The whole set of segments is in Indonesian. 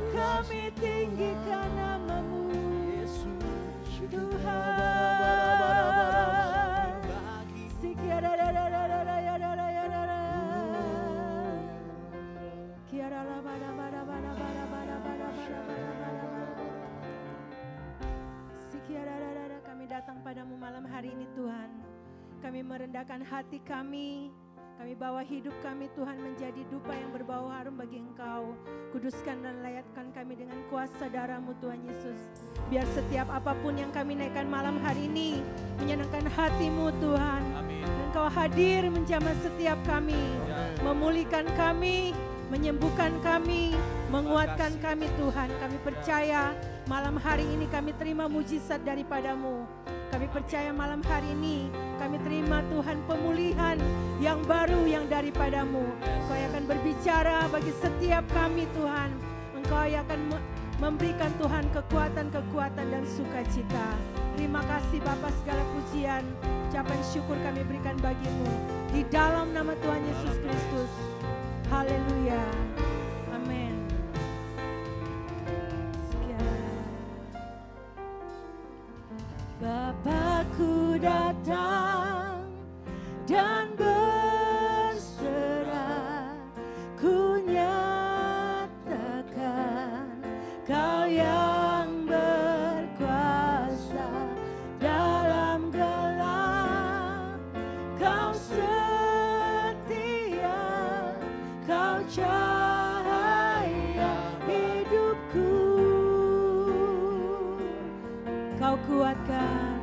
Kami tinggikan nama-Mu, Tuhan. Kami datang padamu malam hari ini Tuhan. Kami merendahkan hati kami. Kami bawa hidup kami Tuhan menjadi dupa yang berbau harum bagi Engkau. Kuduskan dan layakkan kami dengan kuasa darah-Mu Tuhan Yesus. Biar setiap apapun yang kami naikkan malam hari ini menyenangkan hati-Mu Tuhan. Amin. Engkau hadir menjamah setiap kami. Memulihkan kami, menyembuhkan kami, menguatkan kami Tuhan. Kami percaya malam hari ini kami terima mujizat daripada-Mu. Kami percaya malam hari ini kami terima Tuhan pemulihan yang baru yang daripada-Mu. Engkau yang akan berbicara bagi setiap kami Tuhan. Engkau yang akan memberikan Tuhan kekuatan-kekuatan dan sukacita. Terima kasih Bapa, segala pujian, ucapan syukur kami berikan bagi-Mu. Di dalam nama Tuhan Yesus Kristus. Haleluya. Amin. Bapakku datang dan berserah, ku nyatakan Kau yang berkuasa dalam gelap. Kau setia, Kau cahaya hidupku. Kau kuatkan,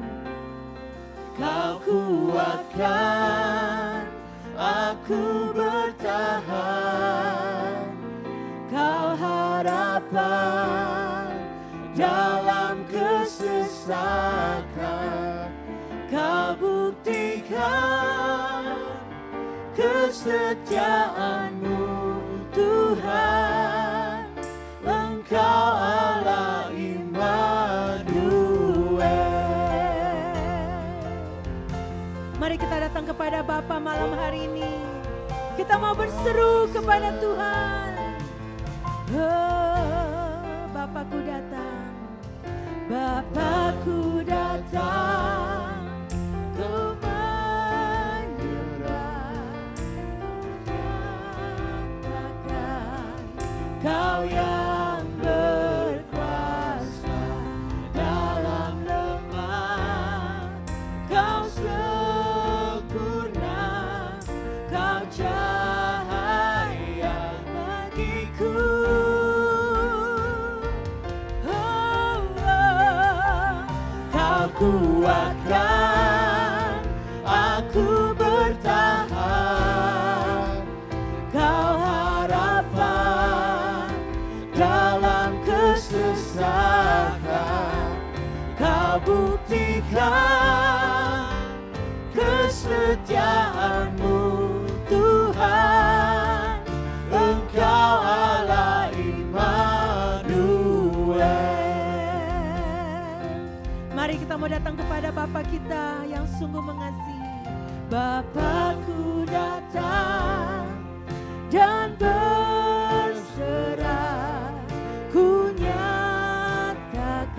Kau kuatkan aku bertahan. Kau harapan dalam kesesakan. Kau buktikan kesetiaan-Mu Tuhan. Engkau Allah Immanuel. Mari kita datang kepada Bapa malam hari ini. Kita mau berseru kepada Tuhan. Oh, Bapakku datang, Bapakku datang, ku menyerah, katakan Kau yang berkuasa dalam lemah. Kau sempurna, Kau cahaya bagiku. Oh, oh. Kau kuatkan aku bertahan. Kau harapan dalam kesesakan. Kau buktikan kesetiaan-Mu Tuhan. Engkau Allah Immanuel. Mari kita mau datang kepada Bapa kita yang sungguh mengasihi. Bapakku datang dan berserah, ku nyatakan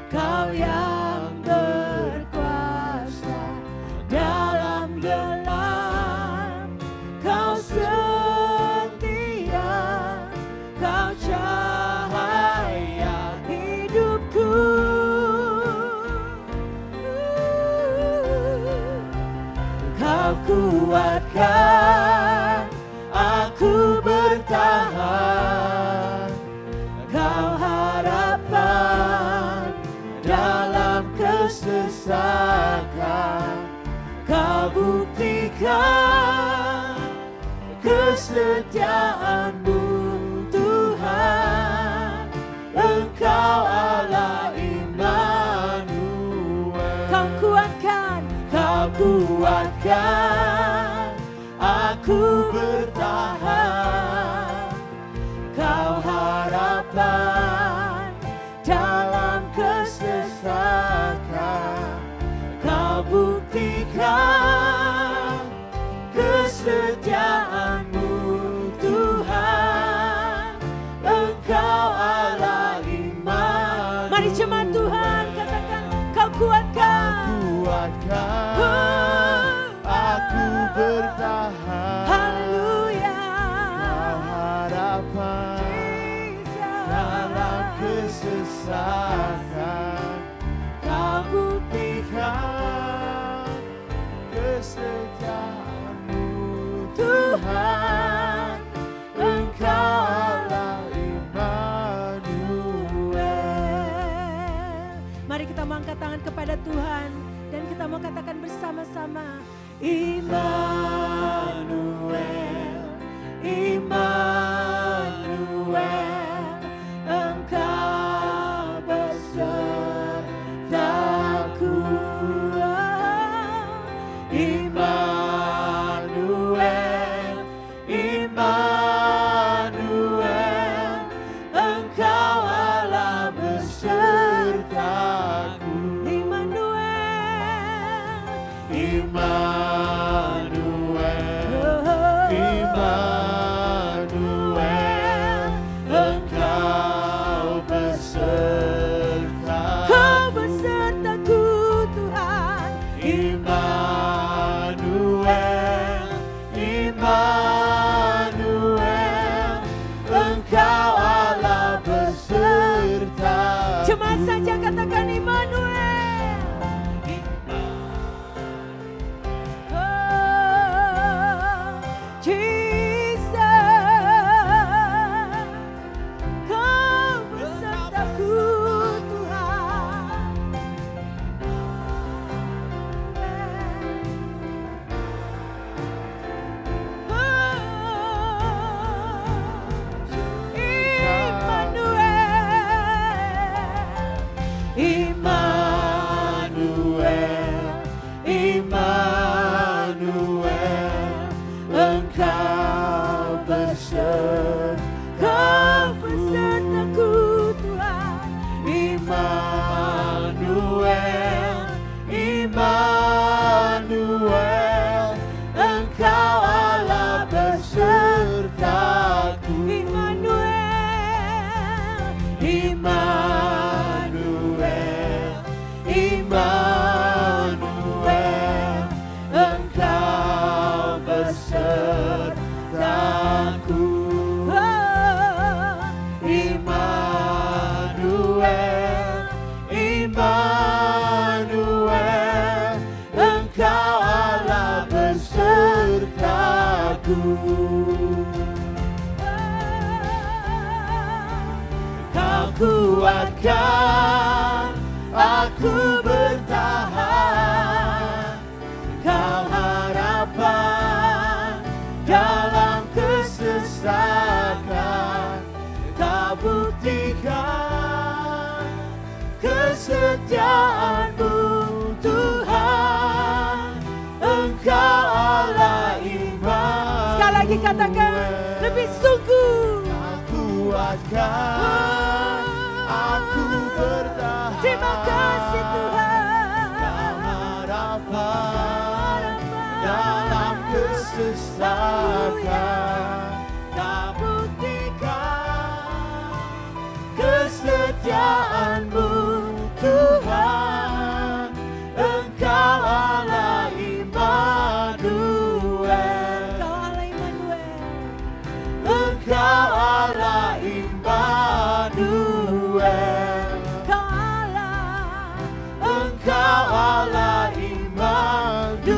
Kau yang berkuasa dalam gelap. Kau setia, Kau cahaya hidupku. Kau kuatkan aku bertahan. Kau harapan dalam kesesakan. Kau buktikan kesetiaan-Mu Tuhan. Engkau Allah Immanuel. Kau kuatkan aku bertahan. Kau harapan dalam kesesakan, Kau buktikan kesetiaan-Mu Tuhan, Engkau Allah iman. Mari jemaat Tuhan katakan, Kau kuatkan. Aku bertahan. Haleluya. Kau harapan dalam kesesakan, Kau buktikan kesetiaan-Mu Tuhan, Engkau Allah Immanuel. Mari kita mengangkat tangan kepada Tuhan dan kita mau katakan bersama-sama, Immanuel, Immanuel, Engkau besertaku. Immanuel, Immanuel, Engkau Allah besertaku. Immanuel, Immanuel, Engkau besertaku. Kau besertaku Tuhan. Immanuel, Immanuel, Engkau Allah besertaku. Jemaat saja katakan Immanuel. Immanuel, Immanuel, Engkau besertaku Tuhan. Immanuel, Immanuel, Engkau Allah besertaku. Immanuel, Immanuel, Immanuel, Engkau besertaku. Immanuel, Immanuel, Engkau Allah besertaku. Kau kuatkan aku bertahan. Kau harapan dalam kesesakan, Kau buktikan kesetiaan-Mu Tuhan, Engkau Allah iman. Sekali lagi katakan, lebih sungguh. Kuatkan aku bertahan. Terima kasih Tuhan. Harapan dalam kesesakan, Kau buktikan kesetiaan-Mu Tuhan, Engkau Allah Immanuel. Engkau Allah Immanuel. Engkau Allah Immanuel.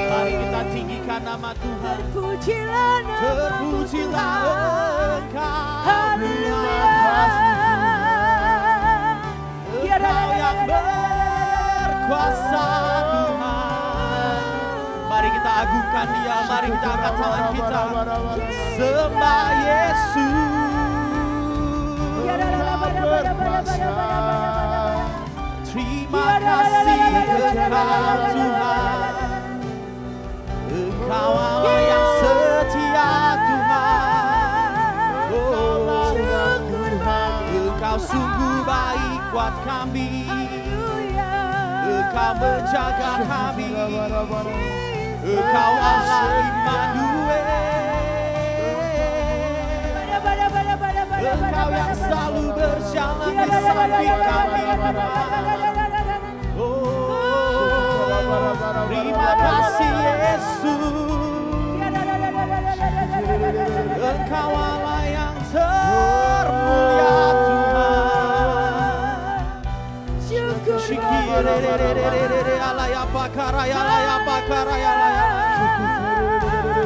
Mari kita tinggikan nama Tuhan. Terpujilah Engkau, Engkau yang berkuasa Tuhan. Mari kita agungkan Dia, mari kita angkat tangan kita. Sembah Yesus. Terima kasih Engkau Tuhan. Engkau Allah yang setia Tuhan. Oh, Engkau sungguh baik buat kami. Engkau menjaga kami. Engkau Allah Immanuel. Engkau yang selalu berjalan di samping kami. Terima kasih Yesus. Engkau Allah yang termulia Tuhan.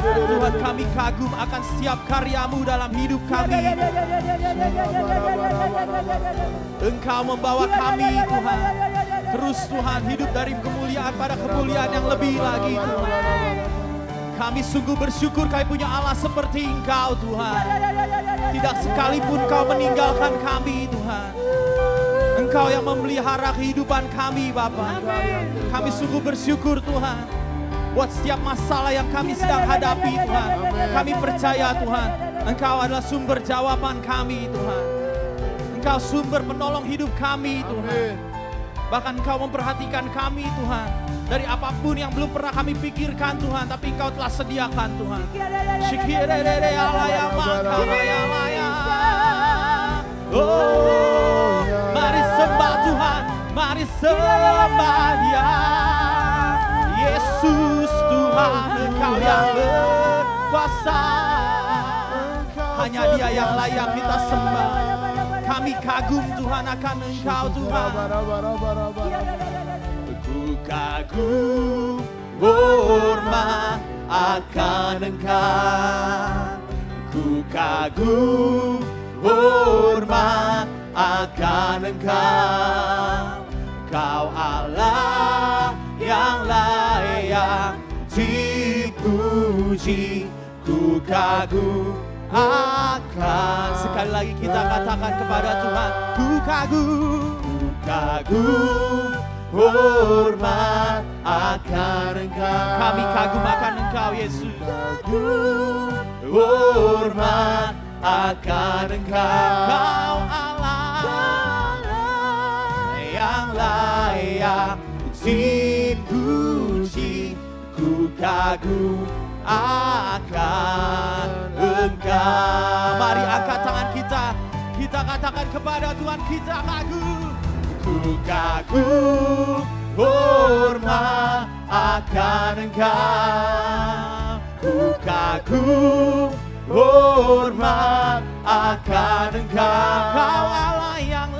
Tuhan, kami kagum akan setiap karya-Mu dalam hidup kami. Engkau membawa kami Tuhan. Terus Tuhan hidup dari kemuliaan pada kemuliaan yang lebih lagi Tuhan. Kami sungguh bersyukur kami punya Allah seperti Engkau Tuhan. Tidak sekalipun Kau meninggalkan kami Tuhan. Engkau yang memelihara kehidupan kami Bapa. Kami sungguh bersyukur Tuhan. Buat setiap masalah yang kami sedang hadapi Tuhan. Kami percaya Tuhan, Engkau adalah sumber jawaban kami Tuhan. Engkau sumber penolong hidup kami Tuhan. Bahkan Engkau memperhatikan kami Tuhan. Dari apapun yang belum pernah kami pikirkan Tuhan, tapi Engkau telah sediakan Tuhan. Oh, mari sembah Tuhan, mari sembah Dia. Yesus Tuhan, Engkau yang berkuasa. Hanya Dia yang layak kita sembah. Kami kagum Tuhan akan Engkau Tuhan. Ku kagum hormat akan Engkau. Ku kagum hormat akan Engkau. Kau Allah yang layak dipuji. Ku kagum akan. Sekali lagi kita katakan kepada Tuhan, ku kagum hormat akan Engkau. Kami kagum akan Engkau Yesus. Hormat akan Engkau. Kau Allah yang layak dipuji. Ku kagum akan Engkau. Mari angkat tangan kita. Kita katakan kepada Tuhan, kita kagum. Ku kagum hormat akan Engkau. Ku kagum hormat akan Engkau. Kau Allah yang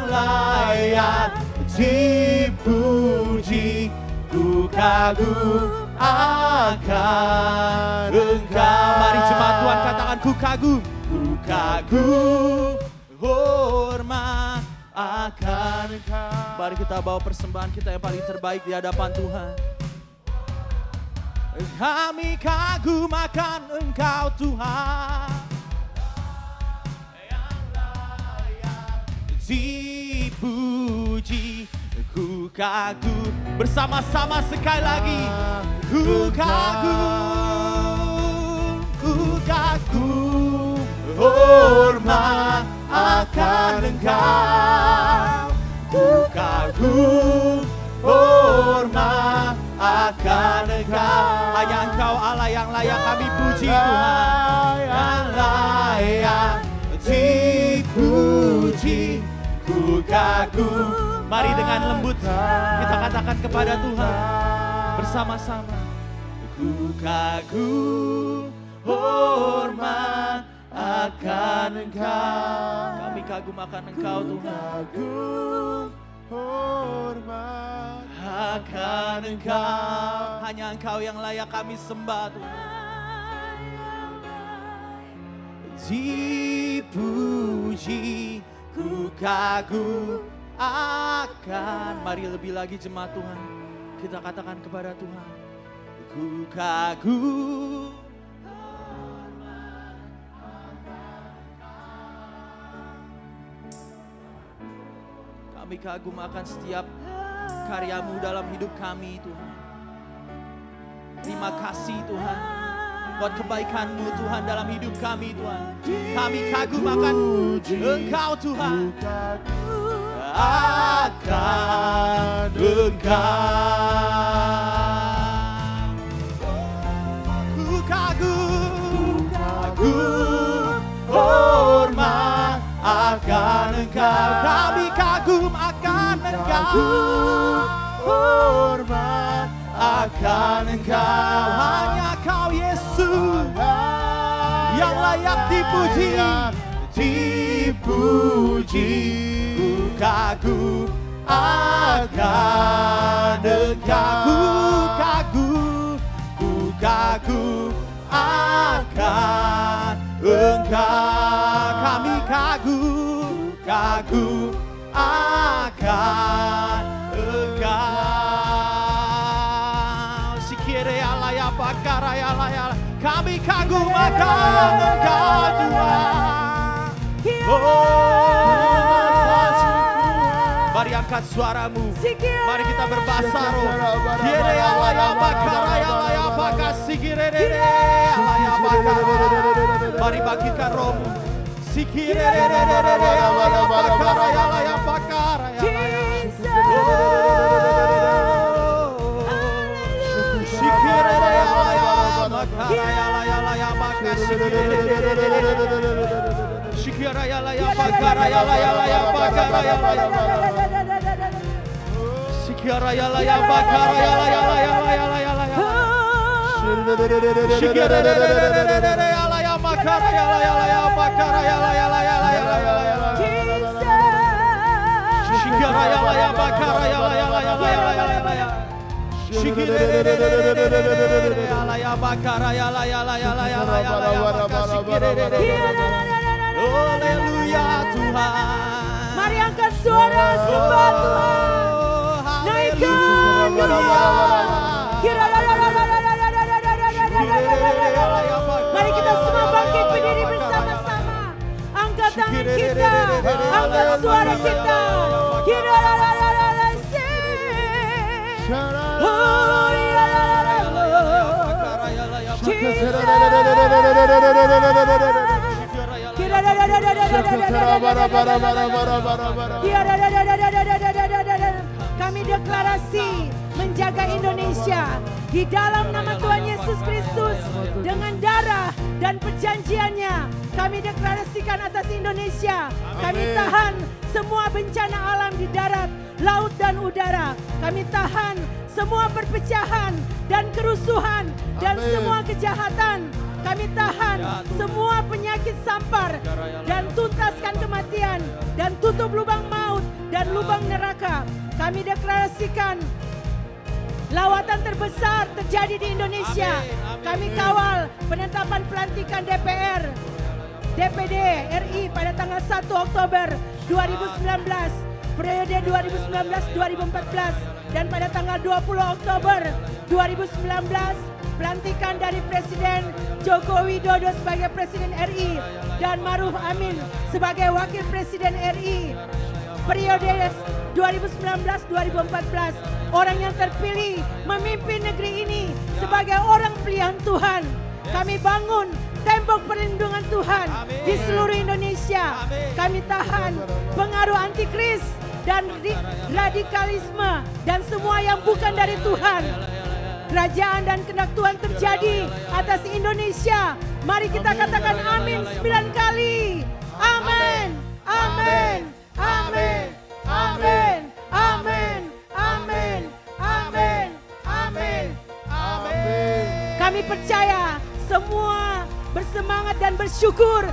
layak dipuji. Ku kagum akan Engkau. Mari jemaat Tuhan katakan, ku kagum hormat akan Engkau. Mari kita bawa persembahan kita yang paling terbaik di hadapan Tuhan. Kami kagum akan Engkau Tuhan, yang layak dipuji. Ku kagum, bersama-sama sekali lagi. Ku kagum hormat akan Engkau. Ku kagum kagum, hormat akan Engkau. Hanya Engkau Allah yang layak kami puji Tuhan, yang layak dipuji. Ku kagum. Mari dengan lembut kita katakan kepada Tuhan bersama-sama. Ku kagum, hormat akan Engkau. Kami kagum akan Engkau Tuhan. Kagum, hormat akan Engkau. Hanya Engkau yang layak kami sembah Tuhan. Dipuji, ku kagum akan. Mari lebih lagi jemaat Tuhan, kita katakan kepada Tuhan. Ku kagum. Kami kagum akan setiap karyamu dalam hidup kami Tuhan. Terima kasih Tuhan buat kebaikan-Mu Tuhan dalam hidup kami Tuhan. Kami kagum akan Engkau Tuhan. Akan Engkau. Ku kagum, hormat akan Engkau. Kami kagum akan Engkau. Hormat akan Engkau. Hanya Kau Yesus yang layak dipuji. Dipuji, ku kagum akan Engkau. Ku kagum akan Engkau. Kami kagum akan Engkau. Sikire alaya pakaraya alaya. Kami kagum akan Engkau Tuhan. Mari angkat suaramu. Mari kita berbahasa roh. Kire alaya pakaraya alaya pakasire alaya pakaraya. Mari bangkitkan rohmu. Sikire alaya pakaraya alaya pakaraya. Sikire alaya pakaraya alaya pakasire. Shikiraya laya bakaraya laya laya bakaraya laya. Shikiraya laya bakaraya laya laya laya laya laya. Shikiraya laya bakaraya laya laya bakaraya laya laya laya laya laya. Shikiraya laya bakaraya laya laya laya laya laya. Shikiraya laya bakaraya laya laya laya laya laya. Haleluya Tuhan. Mari angkat suara sembah Tuhan. Naikkan mari kita semua bangkit berdiri bersama-sama. Angkat tangan kita, angkat suara kita. Kami deklarasi menjaga Indonesia di dalam nama Tuhan Yesus Kristus dengan darah dan perjanjiannya. Kami deklarasikan atas Indonesia. Kami tahan semua bencana alam di darat, laut dan udara. Kami tahan semua perpecahan dan kerusuhan dan semua kejahatan. Kami tahan semua penyakit sampar dan tuntaskan kematian dan tutup lubang maut dan lubang neraka. Kami deklarasikan lawatan terbesar terjadi di Indonesia. Kami kawal penetapan pelantikan DPR, DPD RI pada tanggal 1 Oktober 2019, periode 2019-2014, dan pada tanggal 20 Oktober 2019 pelantikan dari Presiden Joko Widodo sebagai Presiden RI dan Ma'ruf Amin sebagai Wakil Presiden RI periode 2019-2014. Orang yang terpilih memimpin negeri ini sebagai orang pilihan Tuhan. Kami bangun tembok perlindungan Tuhan di seluruh Indonesia. Kami tahan pengaruh antikris dan radikalisme dan semua yang bukan dari Tuhan. Kerajaan dan kehendak Tuhan terjadi atas Indonesia. Mari kita katakan amin 9 kali. Amin, amin, amin, amin, amin, amin, amin, amin, amin. Kami percaya semua bersemangat dan bersyukur.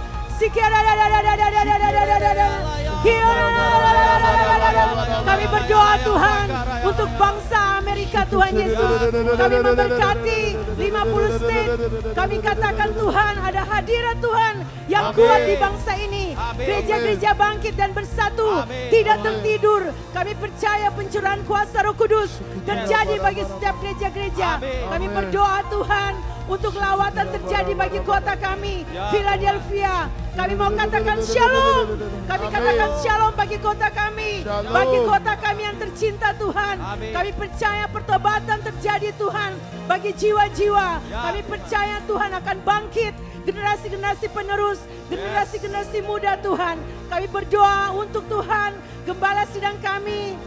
Kami berdoa Tuhan untuk bangsa Amerika Tuhan Yesus. Kami memberkati 50 state. Kami katakan Tuhan ada hadirat Tuhan yang kuat di bangsa ini. Gereja-gereja bangkit dan bersatu, tidak tertidur. Kami percaya pencurahan kuasa Roh Kudus terjadi bagi setiap gereja-gereja. Kami berdoa Tuhan untuk lawatan terjadi bagi kota kami, Philadelphia. Kami mau katakan shalom. Kami katakan shalom bagi kota kami, bagi kota kami yang tercinta Tuhan. Kami percaya pertobatan terjadi Tuhan bagi jiwa-jiwa. Kami percaya Tuhan akan bangkit generasi-generasi penerus, generasi-generasi muda Tuhan. Kami berdoa untuk Tuhan, gembala sidang kami,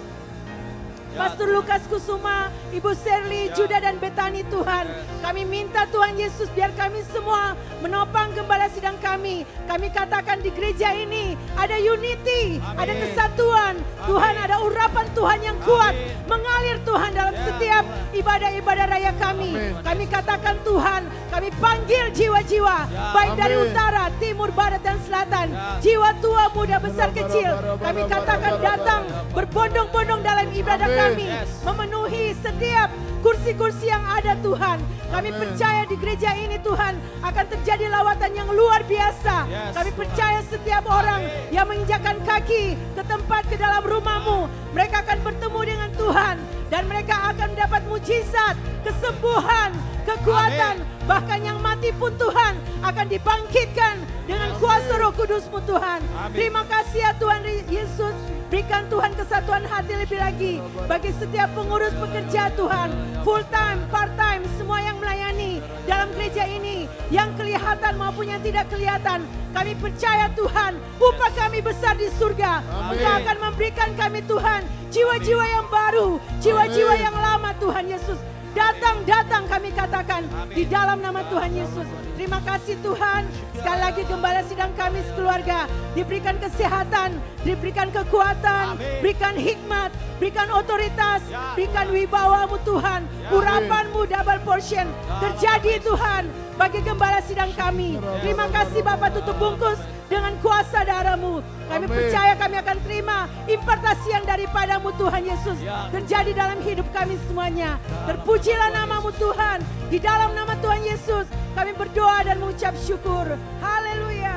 Pastor Lukas Kusuma, Ibu Serli, Juda dan Betani Tuhan. Kami minta Tuhan Yesus biar kami semua menopang gembala sidang kami. Kami katakan di gereja ini ada unity, ada kesatuan. Tuhan ada urapan Tuhan yang kuat mengalir Tuhan dalam setiap ibadah-ibadah raya kami. Kami katakan Tuhan, kami panggil jiwa-jiwa baik dari utara, timur, barat dan selatan. Jiwa tua, muda, besar, kecil. Kami katakan datang berbondong-bondong dalam ibadah kami, memenuhi setiap kursi-kursi yang ada Tuhan. Kami percaya di gereja ini Tuhan akan terjadi lawatan yang luar biasa. Kami percaya setiap orang yang menginjakkan kaki ke tempat ke dalam rumahmu, mereka akan bertemu dengan Tuhan dan mereka akan mendapat mujizat, kesembuhan, kekuatan. Bahkan yang mati pun Tuhan akan dibangkitkan dengan kuasa Roh Kudus-Mu Tuhan. Terima kasih ya Tuhan Yesus. Berikan Tuhan kesatuan hati lebih lagi bagi setiap pengurus pekerja Tuhan, full time, part time, semua yang melayani dalam gereja ini, yang kelihatan maupun yang tidak kelihatan. Kami percaya Tuhan, upah kami besar di surga. Engkau akan memberikan kami Tuhan jiwa-jiwa yang baru, jiwa-jiwa yang lama Tuhan Yesus. Datang kami katakan di dalam nama Tuhan Yesus. Terima kasih Tuhan. Sekali lagi gembala sidang kami sekeluarga diberikan kesehatan, diberikan kekuatan, berikan hikmat, berikan otoritas, berikan wibawa-Mu Tuhan. Urapan-Mu double portion terjadi Tuhan bagi gembala sidang kami. Terima kasih Bapak, tutup bungkus dengan kuasa darah-Mu. Kami percaya kami akan terima impartasi yang daripada-Mu Tuhan Yesus terjadi dalam hidup kami semuanya. Terpujilah nama-Mu Tuhan. Di dalam nama Tuhan Yesus kami berdoa dan mengucap syukur. Haleluya.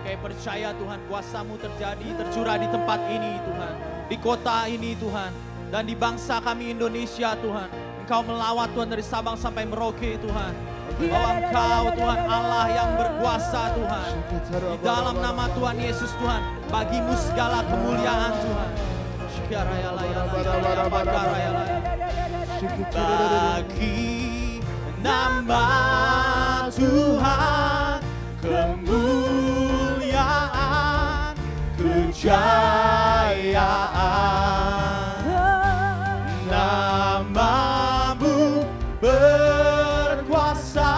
Kami percaya Tuhan kuasa-Mu terjadi, tercurah di tempat ini Tuhan, di kota ini Tuhan, dan di bangsa kami Indonesia Tuhan. Engkau melawat Tuhan dari Sabang sampai Merauke Tuhan. Bahwa Engkau Tuhan Allah yang berkuasa Tuhan. Di dalam nama Tuhan Yesus Tuhan, bagi-Mu segala kemuliaan Tuhan. Bagi nama Tuhan kemuliaan, kejayaan. Nama-Mu berkuasa,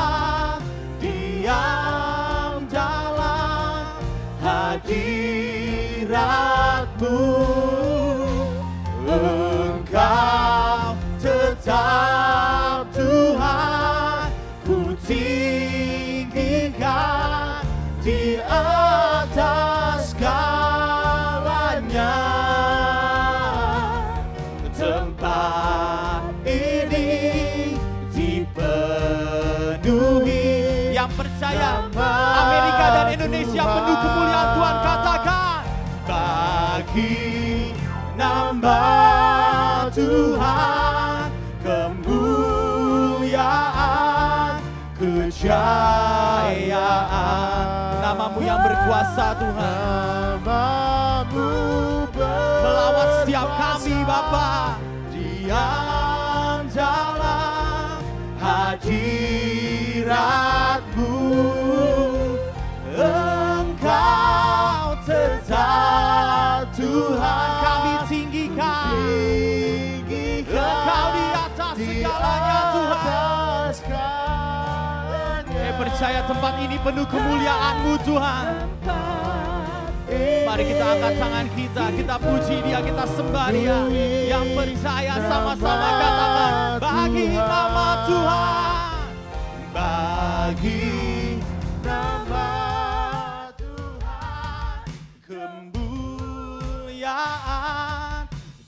diam dalam hadirat-Mu. Engkau tetap Tuhan, ku tinggikan di atas segalanya. Tempat ini dipenuhi. Yang percaya Amerika dan Indonesia penuh kemuliaan Tuhan, katakan bagi nama Tuhan kemuliaan, kejayaan. Nama-Mu yang berkuasa Tuhan, nama-Mu melawat setiap kami Bapa. Diam dalam hadirat-Mu, tempat ini penuh kemuliaan-Mu Tuhan. Mari kita angkat tangan kita puji Dia, kita sembah Dia. Yang percaya sama-sama katakan, bagi nama Tuhan, bagi nama Tuhan, kemuliaan,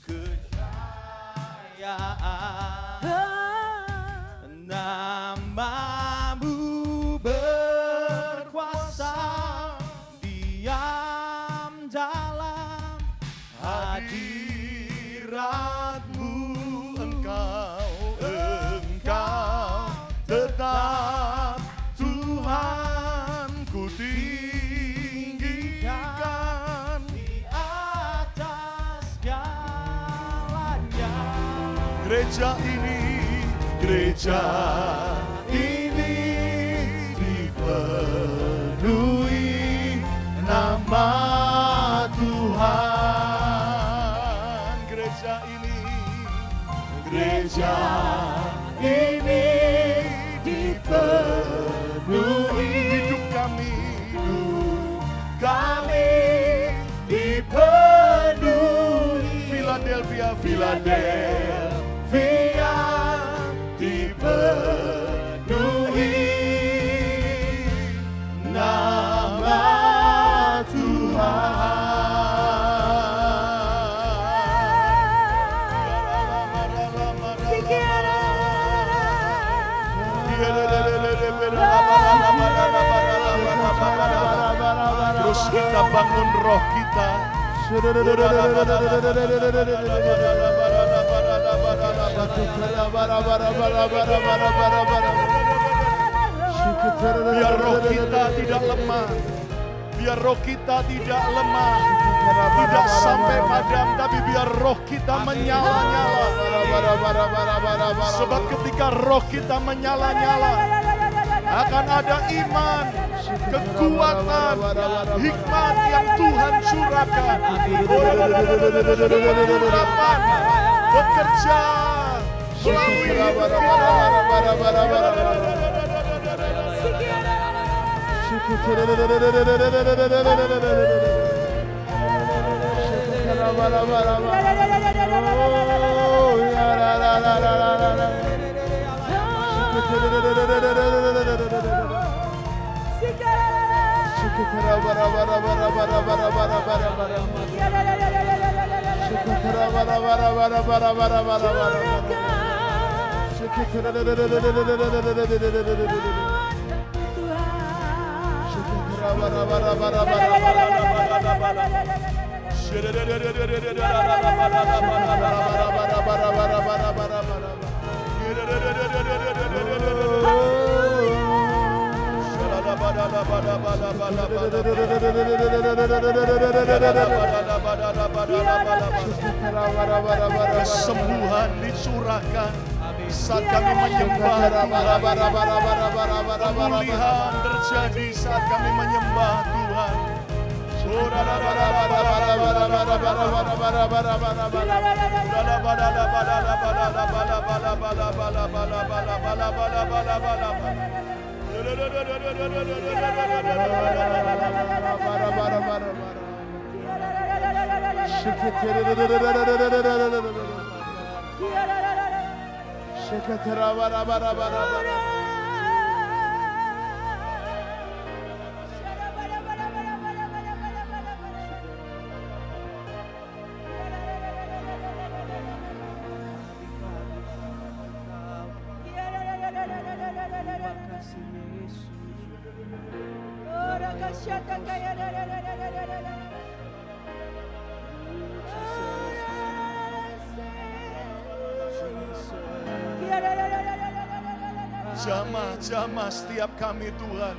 kejayaan, nama-Mu berkuasa, diam dalam hadirat-Mu, Engkau tetap Tuhan, ku tinggikan di atas segalanya. Gereja ini dipenuhi nama Tuhan. Gereja ini dipenuhi hidup kami dipenuhi. Philadelphia dipenuhi nama Tuhan. Terus kita bangun roh kita. Biar roh kita tidak lemah. Biar roh kita tidak lemah, tidak sampai padam, tapi biar roh kita menyala-nyala. Sebab ketika roh kita menyala-nyala, akan ada iman, kekuatan, hikmat yang Tuhan curahkan. Urapan bekerja melalui hidup kita. Kesembuhan dicurahkan saat kami menyembah Tuhan. Pemulihan terjadi saat kami menyembah Tuhan. Jamah setiap kami Tuhan.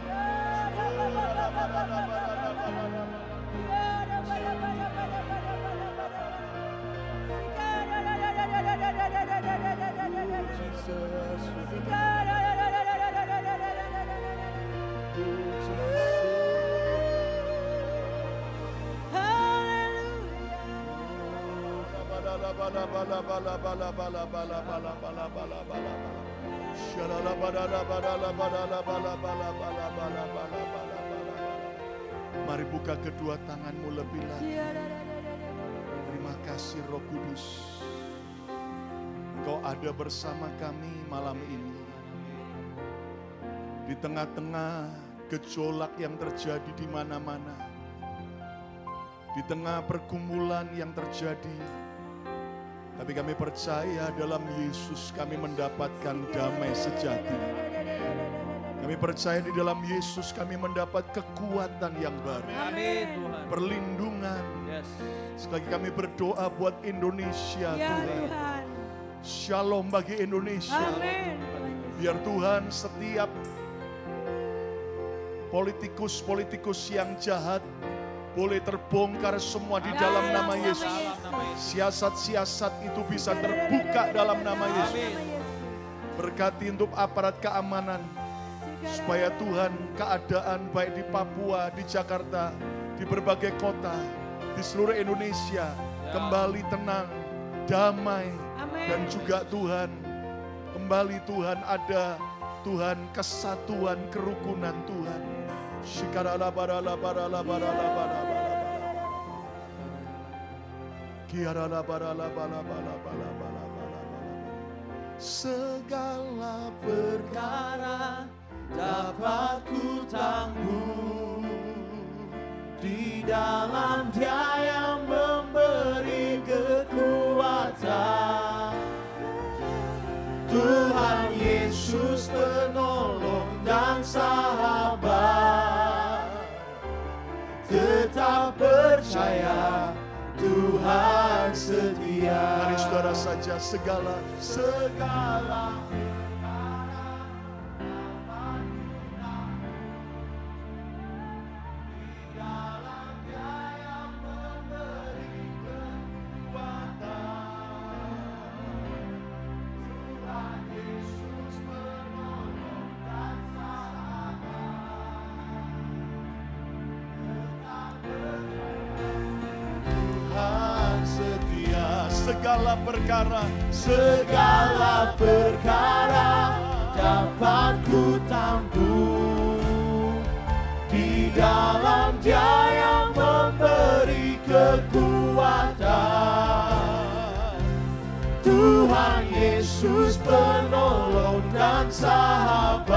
Mari buka kedua tanganmu lebih lagi. Terima kasih Roh Kudus. Engkau ada bersama kami malam ini. Di tengah-tengah gejolak yang terjadi di mana-mana. Di tengah pergumulan yang terjadi. Tapi kami percaya dalam Yesus kami mendapatkan damai sejati. Kami percaya di dalam Yesus kami mendapat kekuatan yang baru. Amin Tuhan. Perlindungan. Yes. Sekali lagi kami berdoa buat Indonesia Ya Tuhan. Tuhan. Shalom bagi Indonesia. Amin. Biar Tuhan setiap politikus-politikus yang jahat boleh terbongkar semua di dalam nama Yesus. Siasat-siasat itu bisa terbuka dalam nama Yesus. Berkati untuk aparat keamanan, supaya Tuhan keadaan baik di Papua, di Jakarta, di berbagai kota, di seluruh Indonesia kembali tenang, damai, dan juga Tuhan kembali Tuhan ada Tuhan kesatuan kerukunan Tuhan. Segala perkara dapat ku tangguh di dalam Dia yang memberi kekuatan. Tuhan Yesus penolong dan sahabat. Tetap percaya Tuhan setia. Mari saudara saja segala segala perkara dapat ku tangguh di dalam Dia yang memberi kekuatan. Tuhan Yesus penolong dan sahabat.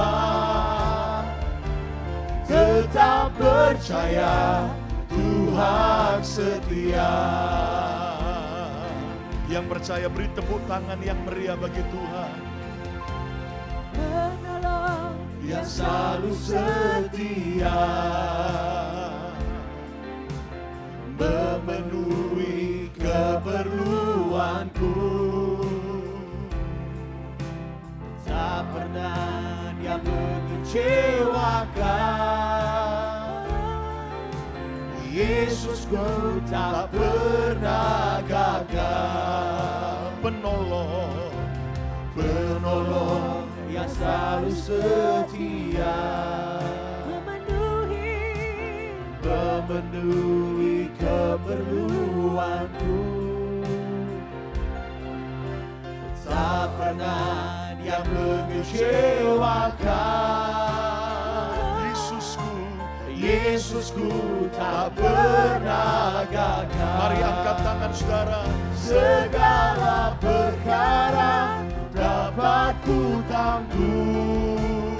Tetap percaya Tuhan setia. Yang percaya beri tepuk tangan yang meriah bagi Tuhan. Penolong yang selalu setia, memenuhi keperluanku. Tak pernah Dia mengecewakan. Yesusku tak pernah gagal. Penolong yang selalu setia, memenuhi keperluanku. Tak pernah Dia mengecewakan. Yesusku tak pernah gagal. Mari angkat tangan saudara. Segala perkara dapat ku tangguh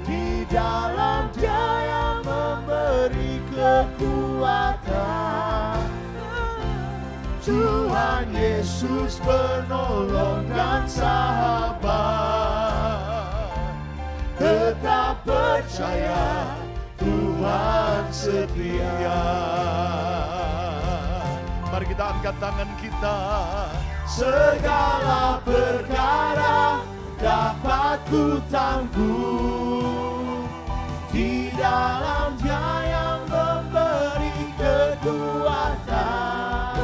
di dalam Dia yang memberi kekuatan. Tuhan Yesus penolong dan sahabat. Tetap percaya Tuhan setia. Mari kita angkat tangan kita. Segala perkara dapat ku tangguh di dalam Dia yang memberi kekuatan.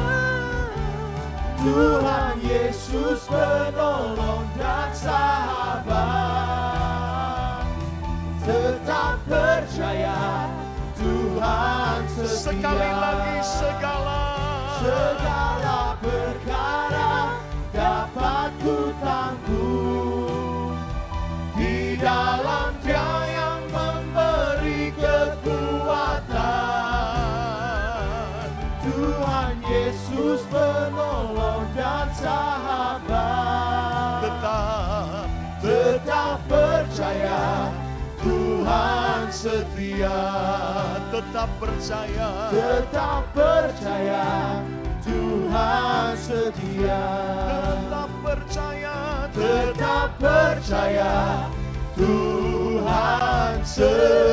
Tuhan Yesus penolong dan sahabat. Tetap percaya Tuhan setia. Sekali lagi segala perkara dapat ku tangguh setia, tetap percaya, Tuhan setia. tetap percaya, Tetap percaya, Tuhan setia.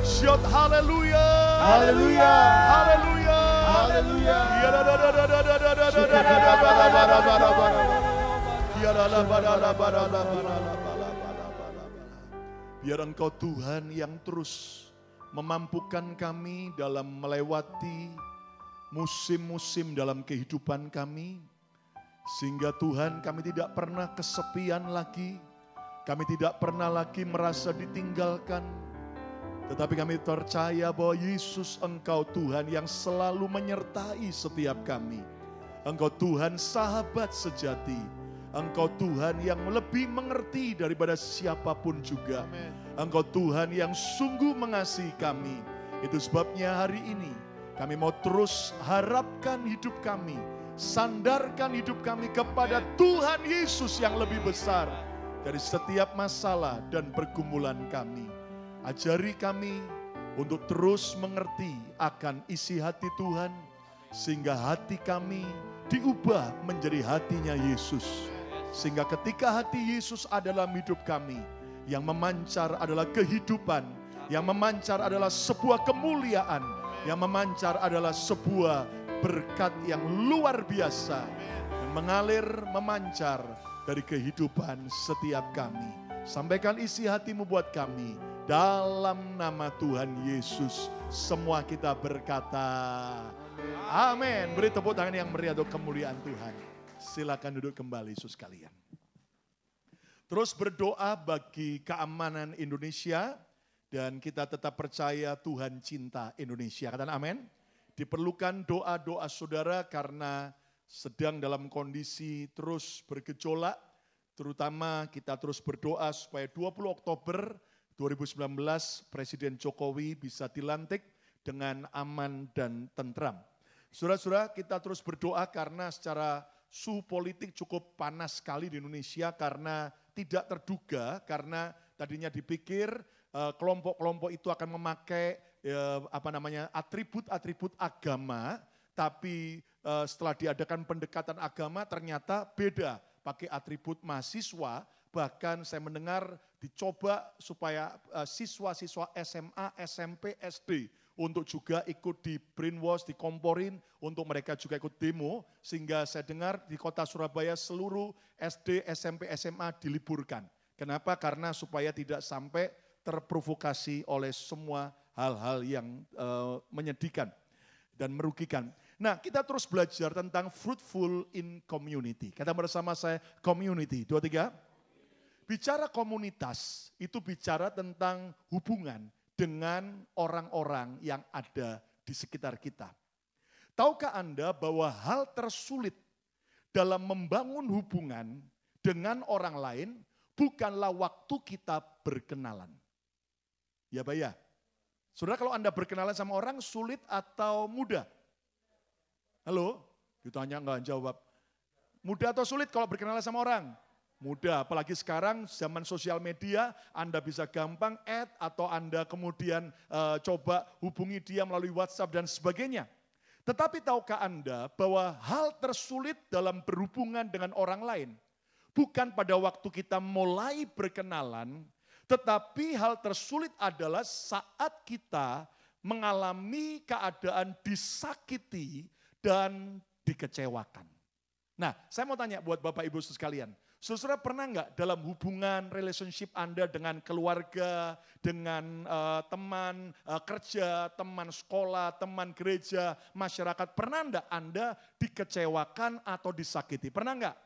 Shout haleluya, Haleluya, haleluya, haleluya. Biar Engkau Tuhan yang terus memampukan kami dalam melewati musim-musim dalam kehidupan kami. Sehingga Tuhan kami tidak pernah kesepian lagi. Kami tidak pernah lagi merasa ditinggalkan. Tetapi kami percaya bahwa Yesus Engkau Tuhan yang selalu menyertai setiap kami. Engkau Tuhan sahabat sejati. Engkau Tuhan yang lebih mengerti daripada siapapun juga. Engkau Tuhan yang sungguh mengasihi kami. Itu sebabnya hari ini kami mau terus harapkan hidup kami. Sandarkan hidup kami kepada Tuhan Yesus yang lebih besar dari setiap masalah dan pergumulan kami. Ajari kami untuk terus mengerti akan isi hati Tuhan, sehingga hati kami diubah menjadi hatinya Yesus. Sehingga ketika hati Yesus adalah hidup kami, yang memancar adalah kehidupan, yang memancar adalah sebuah kemuliaan, yang memancar adalah sebuah berkat yang luar biasa, yang mengalir, memancar dari kehidupan setiap kami. Sampaikan isi hatimu buat kami. Dalam nama Tuhan Yesus, semua kita berkata, amin. Beri tepuk tangan yang meriah untuk kemuliaan Tuhan. Silakan duduk kembali, Yesus kalian. Terus berdoa bagi keamanan Indonesia, dan kita tetap percaya Tuhan cinta Indonesia. Katakan amin. Diperlukan doa-doa saudara karena sedang dalam kondisi terus bergejolak. Terutama kita terus berdoa supaya 20 Oktober 2019 Presiden Jokowi bisa dilantik dengan aman dan tentram. Saudara-saudara, kita terus berdoa karena secara suhu politik cukup panas sekali di Indonesia karena tidak terduga, karena tadinya dipikir kelompok-kelompok itu akan memakai atribut-atribut agama, tapi setelah diadakan pendekatan agama ternyata beda, pakai atribut mahasiswa. Bahkan saya mendengar dicoba supaya siswa-siswa SMA, SMP, SD untuk juga ikut di brainwash, dikomporin untuk mereka juga ikut demo. Sehingga saya dengar di kota Surabaya seluruh SD, SMP, SMA diliburkan. Kenapa? Karena supaya tidak sampai terprovokasi oleh semua hal-hal yang menyedihkan dan merugikan. Nah, kita terus belajar tentang fruitful in community. Kata bersama saya, community. 2, 3. Bicara komunitas, itu bicara tentang hubungan dengan orang-orang yang ada di sekitar kita. Tahukah Anda bahwa hal tersulit dalam membangun hubungan dengan orang lain bukanlah waktu kita berkenalan. Ya Pak ya? Saudara, kalau Anda berkenalan sama orang sulit atau mudah? Halo? Ditanya enggak jawab. Mudah atau sulit kalau berkenalan sama orang? Mudah, apalagi sekarang zaman sosial media, Anda bisa gampang add atau Anda kemudian coba hubungi dia melalui WhatsApp dan sebagainya. Tetapi tahukah Anda bahwa hal tersulit dalam berhubungan dengan orang lain bukan pada waktu kita mulai berkenalan, tetapi hal tersulit adalah saat kita mengalami keadaan disakiti dan dikecewakan. Nah, saya mau tanya buat Bapak Ibu sekalian, saudara pernah enggak dalam hubungan relationship Anda dengan keluarga, dengan teman kerja, teman sekolah, teman gereja, masyarakat, pernah enggak Anda dikecewakan atau disakiti? Pernah enggak?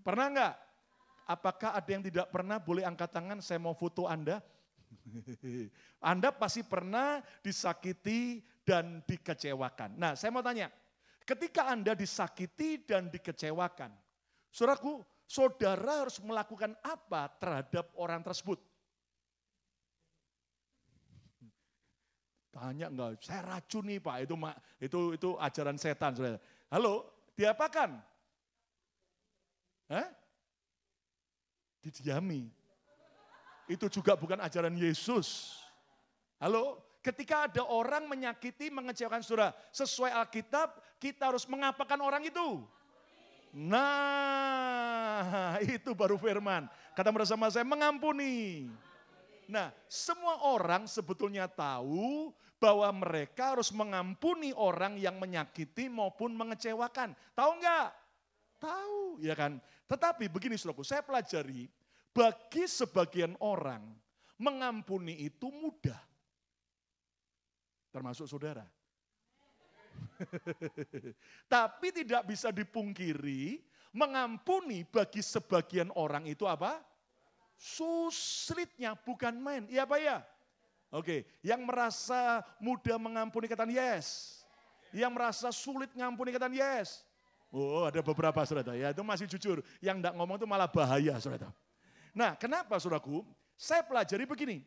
Pernah enggak? Apakah ada yang tidak pernah? Boleh angkat tangan, saya mau foto Anda. Anda pasti pernah disakiti dan dikecewakan. Nah, saya mau tanya, ketika Anda disakiti dan dikecewakan, saudaraku, saudara harus melakukan apa terhadap orang tersebut? Tanya enggak, saya racun nih Pak, itu ajaran setan. Saudara. Halo, diapakan? Hah? didiami. Itu juga bukan ajaran Yesus. Halo, ketika ada orang menyakiti, mengecewakan saudara, sesuai Alkitab, kita harus mengapakan orang itu? Nah, itu baru firman. Kata bersama saya, mengampuni. Nah, semua orang sebetulnya tahu bahwa mereka harus mengampuni orang yang menyakiti maupun mengecewakan. Tahu enggak? Tahu, ya kan? Tetapi begini saudaraku, saya pelajari, bagi sebagian orang, mengampuni itu mudah. Termasuk saudara. Tapi tidak bisa dipungkiri, mengampuni bagi sebagian orang itu apa? Sulitnya bukan main. Iya Pak ya? Oke, yang merasa mudah mengampuni katakan yes. Yang merasa sulit mengampuni katakan yes. Oh, ada beberapa saudara, ya itu masih jujur. Yang enggak ngomong itu malah bahaya saudara. Nah, kenapa saudaraku? Saya pelajari begini.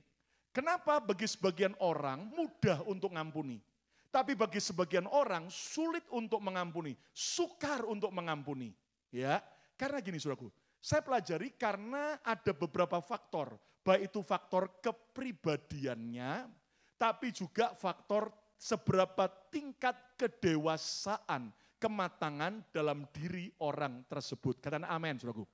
Kenapa bagi sebagian orang mudah untuk mengampuni? Tapi bagi sebagian orang sulit untuk mengampuni, sukar untuk mengampuni. Ya, karena gini saudaraku, saya pelajari karena ada beberapa faktor. Baik itu faktor kepribadiannya, tapi juga faktor seberapa tingkat kedewasaan, kematangan dalam diri orang tersebut. Katakan amin saudaraku.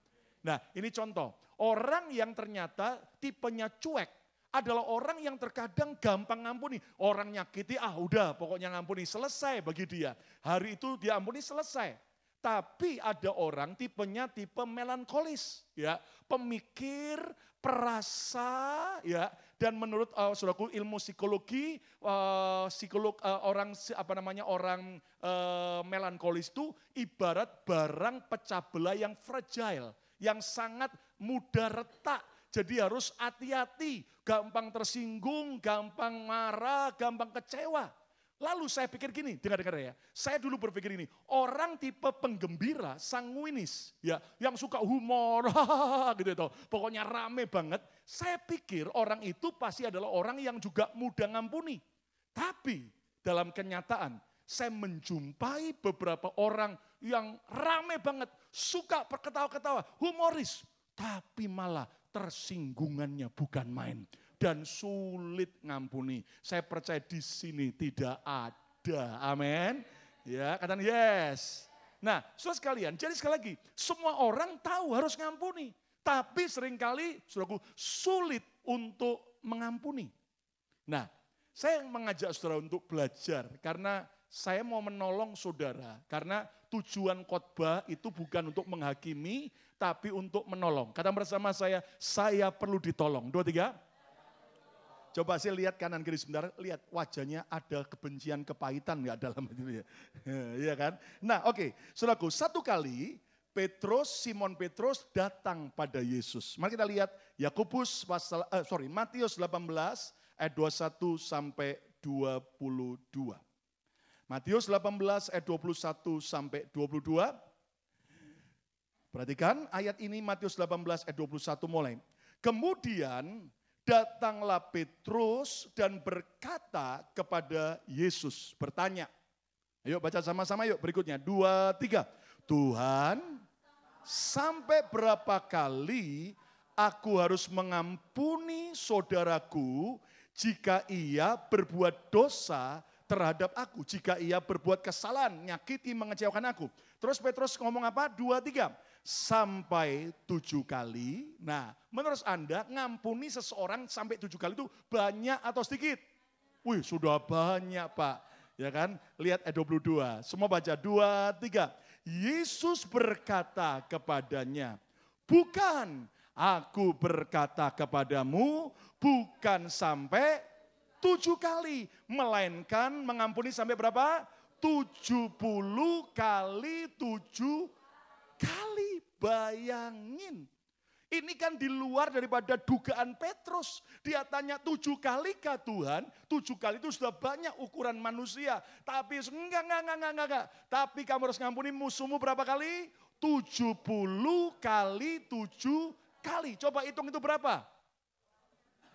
Nah ini contoh, orang yang ternyata tipenya cuek adalah orang yang terkadang gampang ngampuni. Orang nyakiti, udah pokoknya ngampuni, selesai bagi dia. Hari itu dia ampuni selesai. Tapi ada orang tipenya tipe melankolis, ya, pemikir, perasa, ya, dan menurut saudaraku ilmu psikologi, orang melankolis itu ibarat barang pecah belah yang fragile, yang sangat mudah retak. Jadi harus hati-hati, gampang tersinggung, gampang marah, gampang kecewa. Lalu saya pikir gini, dengar-dengar ya. Saya dulu berpikir ini, orang tipe penggembira, sanguinis, ya, yang suka humor, gitu itu. Pokoknya rame banget. Saya pikir orang itu pasti adalah orang yang juga mudah ngampuni. Tapi dalam kenyataan, saya menjumpai beberapa orang yang rame banget, suka ketawa-ketawa, humoris. Tapi malah tersinggungannya bukan main. Dan sulit ngampuni. Saya percaya di sini tidak ada. Amin. Ya, katakan yes. Nah, saudara sekalian, jadi sekali lagi, semua orang tahu harus ngampuni. Tapi seringkali, saudaraku, sulit untuk mengampuni. Nah, saya mengajak saudara untuk belajar. Karena saya mau menolong saudara. Karena tujuan khotbah itu bukan untuk menghakimi, tapi untuk menolong. Kata bersama saya perlu ditolong. 2, 3. Coba saya lihat kanan kiri sebentar, lihat wajahnya ada kebencian, kepahitan nggak dalam itu ya. Iya kan? Nah oke, saudaraku, satu kali Simon Petrus datang pada Yesus. Mari kita lihat Matius 18 ayat 21 sampai 22. Matius 18 ayat 21 sampai 22. Perhatikan ayat ini, Matius 18 ayat 21 mulai. Kemudian datanglah Petrus dan berkata kepada Yesus, bertanya. Ayo baca sama-sama yuk, berikutnya 2, 3. Tuhan, sampai berapa kali aku harus mengampuni saudaraku jika ia berbuat dosa terhadap aku, jika ia berbuat kesalahan, nyakiti, mengecewakan aku. Terus Petrus ngomong apa? 2, 3. Sampai 7 kali. Nah, menurut Anda ngampuni seseorang sampai 7 kali itu banyak atau sedikit? Wih, sudah banyak Pak. Ya kan? Lihat ayat 22. Semua baca 2, 3. Yesus berkata kepadanya, bukan, aku berkata kepadamu, bukan sampai 7 kali. Melainkan mengampuni sampai berapa? 70 kali 7 kali. Bayangin. Ini kan di luar daripada dugaan Petrus. Dia tanya 7 kali kah Tuhan? 7 kali itu sudah banyak ukuran manusia. Tapi enggak. Tapi kamu harus ngampuni musuhmu berapa kali? 70 kali 7 kali. Coba hitung itu berapa?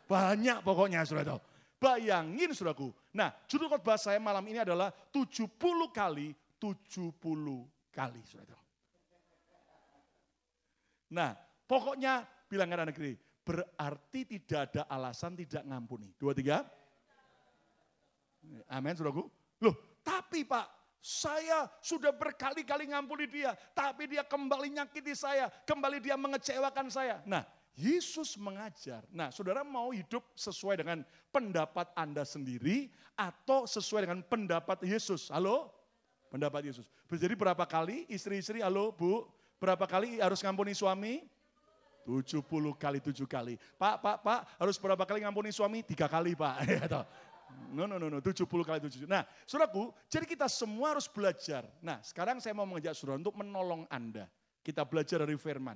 Banyak pokoknya saudara. Bayangin saudaraku. Nah judul khotbah saya malam ini adalah 70 kali 70 kali saudara. Nah, pokoknya Bilang kanan kiri, berarti tidak ada alasan tidak ngampuni. 2, 3. Amin, saudaraku. Loh, tapi Pak, saya sudah berkali-kali ngampuni dia, tapi dia kembali nyakiti saya, kembali dia mengecewakan saya. Nah, Yesus mengajar. Nah, saudara mau hidup sesuai dengan pendapat Anda sendiri atau sesuai dengan pendapat Yesus? Halo? Pendapat Yesus. Jadi berapa kali istri-istri, halo Bu, berapa kali harus ngampuni suami? 70 kali 7 kali. Pak, harus berapa kali ngampuni suami? 3 kali Pak. No, 70 kali 7. Nah, saudaraku, jadi kita semua harus belajar. Nah, sekarang saya mau mengajak saudara untuk menolong Anda. Kita belajar dari firman.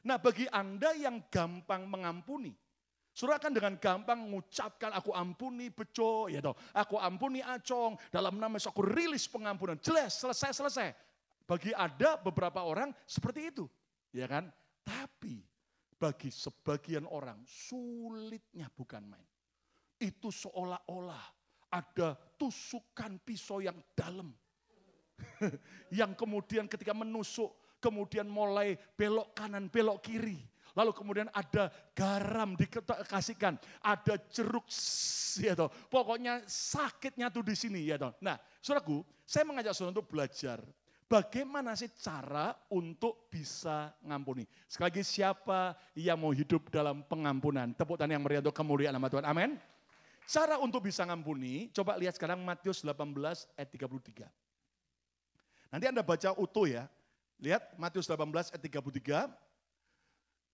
Nah, bagi Anda yang gampang mengampuni, saudara akan dengan gampang mengucapkan aku ampuni Bejo, ya toh, aku ampuni Acong, dalam nama Yesus aku rilis pengampunan. Jelas, selesai. Bagi ada beberapa orang seperti itu, ya kan? Tapi bagi sebagian orang sulitnya bukan main. Itu seolah-olah ada tusukan pisau yang dalam. Yang kemudian ketika menusuk, kemudian mulai belok kanan, belok kiri. Lalu kemudian ada garam dikasihkan, ada jeruk, ya toh. Pokoknya sakitnya tuh di sini, ya toh. Nah, saudaraku, saya mengajak saudara untuk belajar. Bagaimana sih cara untuk bisa ngampuni? Sekali lagi, siapa yang mau hidup dalam pengampunan? Tepuk tangan yang meriah untuk kemuliaan nama Tuhan. Amin. Cara untuk bisa ngampuni, coba lihat sekarang Matius 18 ayat 33. Nanti Anda baca utuh ya. Lihat Matius 18 ayat 33.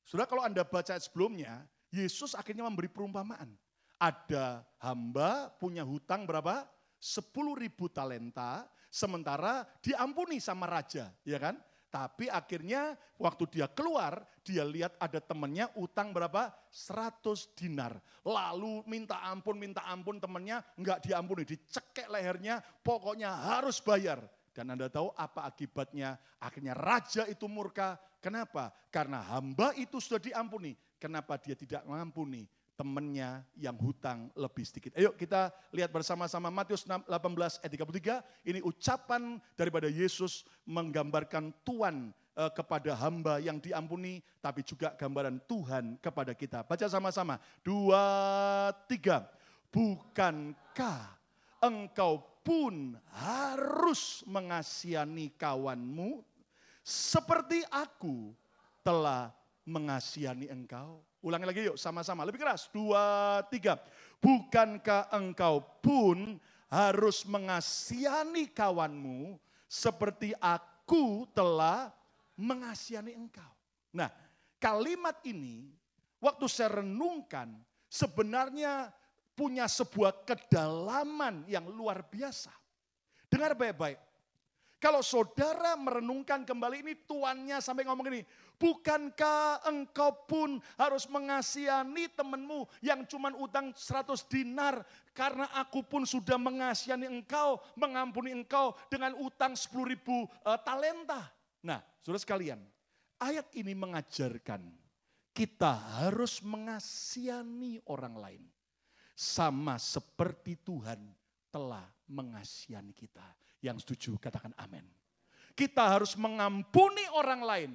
Saudara, kalau Anda baca sebelumnya, Yesus akhirnya memberi perumpamaan. Ada hamba punya hutang berapa? 10.000 talenta, sementara diampuni sama raja, ya kan? Tapi akhirnya waktu dia keluar, dia lihat ada temannya utang berapa? 100 dinar. Lalu minta ampun temannya enggak diampuni, dicekek lehernya, pokoknya harus bayar. Dan Anda tahu apa akibatnya? Akhirnya raja itu murka. Kenapa? Karena hamba itu sudah diampuni. Kenapa dia tidak mengampuni temannya yang hutang lebih sedikit? Ayo kita lihat bersama-sama Matius 18 ayat 33. Ini ucapan daripada Yesus menggambarkan Tuhan kepada hamba yang diampuni, tapi juga gambaran Tuhan kepada kita. Baca sama-sama. 2, 3. Bukankah engkau pun harus mengasihani kawanmu seperti aku telah mengasihani engkau? Ulangi lagi yuk sama-sama, lebih keras. 2, 3. Bukankah engkau pun harus mengasihani kawanmu seperti aku telah mengasihani engkau? Nah, kalimat ini waktu saya renungkan sebenarnya punya sebuah kedalaman yang luar biasa. Dengar baik-baik. Kalau saudara merenungkan kembali ini, tuannya sampai ngomong ini, bukankah engkau pun harus mengasihani temanmu yang cuma utang 100 dinar, karena aku pun sudah mengasihani engkau, mengampuni engkau dengan utang 10.000 talenta. Nah, saudara sekalian, ayat ini mengajarkan kita harus mengasihani orang lain sama seperti Tuhan telah mengasihani kita. Yang setuju katakan amin. Kita harus mengampuni orang lain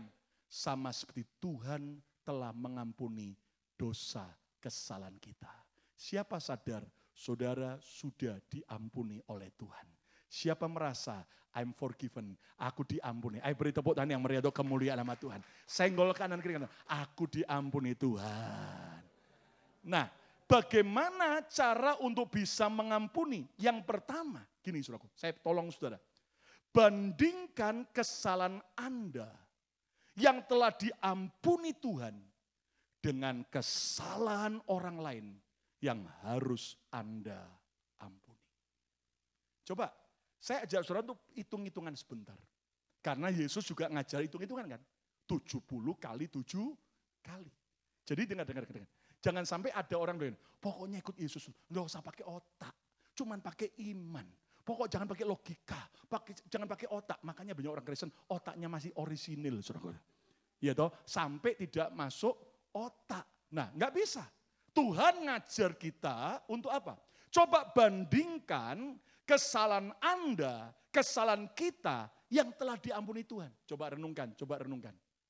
sama seperti Tuhan telah mengampuni dosa kesalahan kita. Siapa sadar saudara sudah diampuni oleh Tuhan? Siapa merasa I'm forgiven, aku diampuni? Ayo beri tepuk tangan yang meriah untuk kemuliaan nama Tuhan. Senggol kanan kiri kanan, aku diampuni Tuhan. Nah, bagaimana cara untuk bisa mengampuni? Yang pertama, gini saudaraku, saya tolong saudara. Bandingkan kesalahan Anda yang telah diampuni Tuhan dengan kesalahan orang lain yang harus Anda ampuni. Coba, saya ajak saudara untuk hitung-hitungan sebentar. Karena Yesus juga ngajar hitung-hitungan kan. 70 kali 7 kali. Jadi dengar. Jangan sampai ada orang lain, pokoknya ikut Yesus, nggak usah pakai otak, cuman pakai iman. Pokok jangan pakai logika, jangan pakai otak. Makanya banyak orang Kristen otaknya masih orisinil, saudara. Ya toh, sampai tidak masuk otak. Nah, nggak bisa. Tuhan ngajar kita untuk apa? Coba bandingkan kesalahan Anda, kesalahan kita yang telah diampuni Tuhan. Coba renungkan.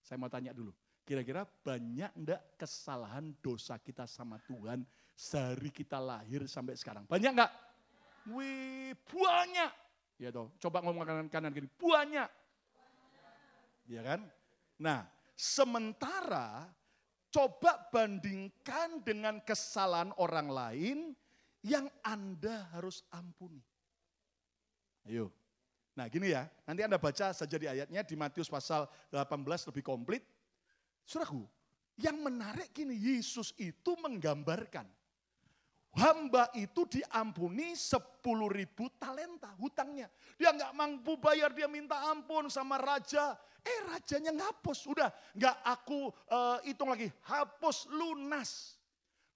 Saya mau tanya dulu. Kira-kira banyak enggak kesalahan dosa kita sama Tuhan sehari kita lahir sampai sekarang? Banyak enggak? Wih, banyak. Ya toh, coba ngomong kanan kiri, banyak. Ya kan? Nah, sementara coba bandingkan dengan kesalahan orang lain yang Anda harus ampuni. Ayo. Nah gini ya, nanti Anda baca saja di ayatnya di Matius pasal 18 lebih komplit. Saudaraku, yang menarik gini, Yesus itu menggambarkan hamba itu diampuni 10.000 talenta hutangnya. Dia nggak mampu bayar, dia minta ampun sama raja. Rajanya ngapus, udah nggak aku hitung lagi, hapus lunas.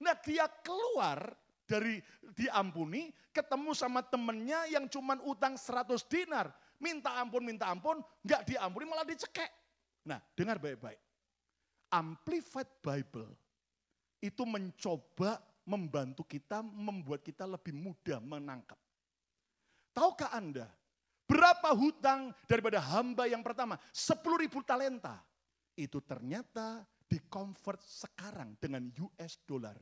Nah dia keluar dari diampuni, ketemu sama temennya yang cuman utang 100 dinar. Minta ampun, nggak diampuni malah dicekek. Nah dengar baik-baik. Amplified Bible itu mencoba membantu kita, membuat kita lebih mudah menangkap. Tahukah Anda berapa hutang daripada hamba yang pertama? 10.000 talenta. Itu ternyata di-convert sekarang dengan US dollar.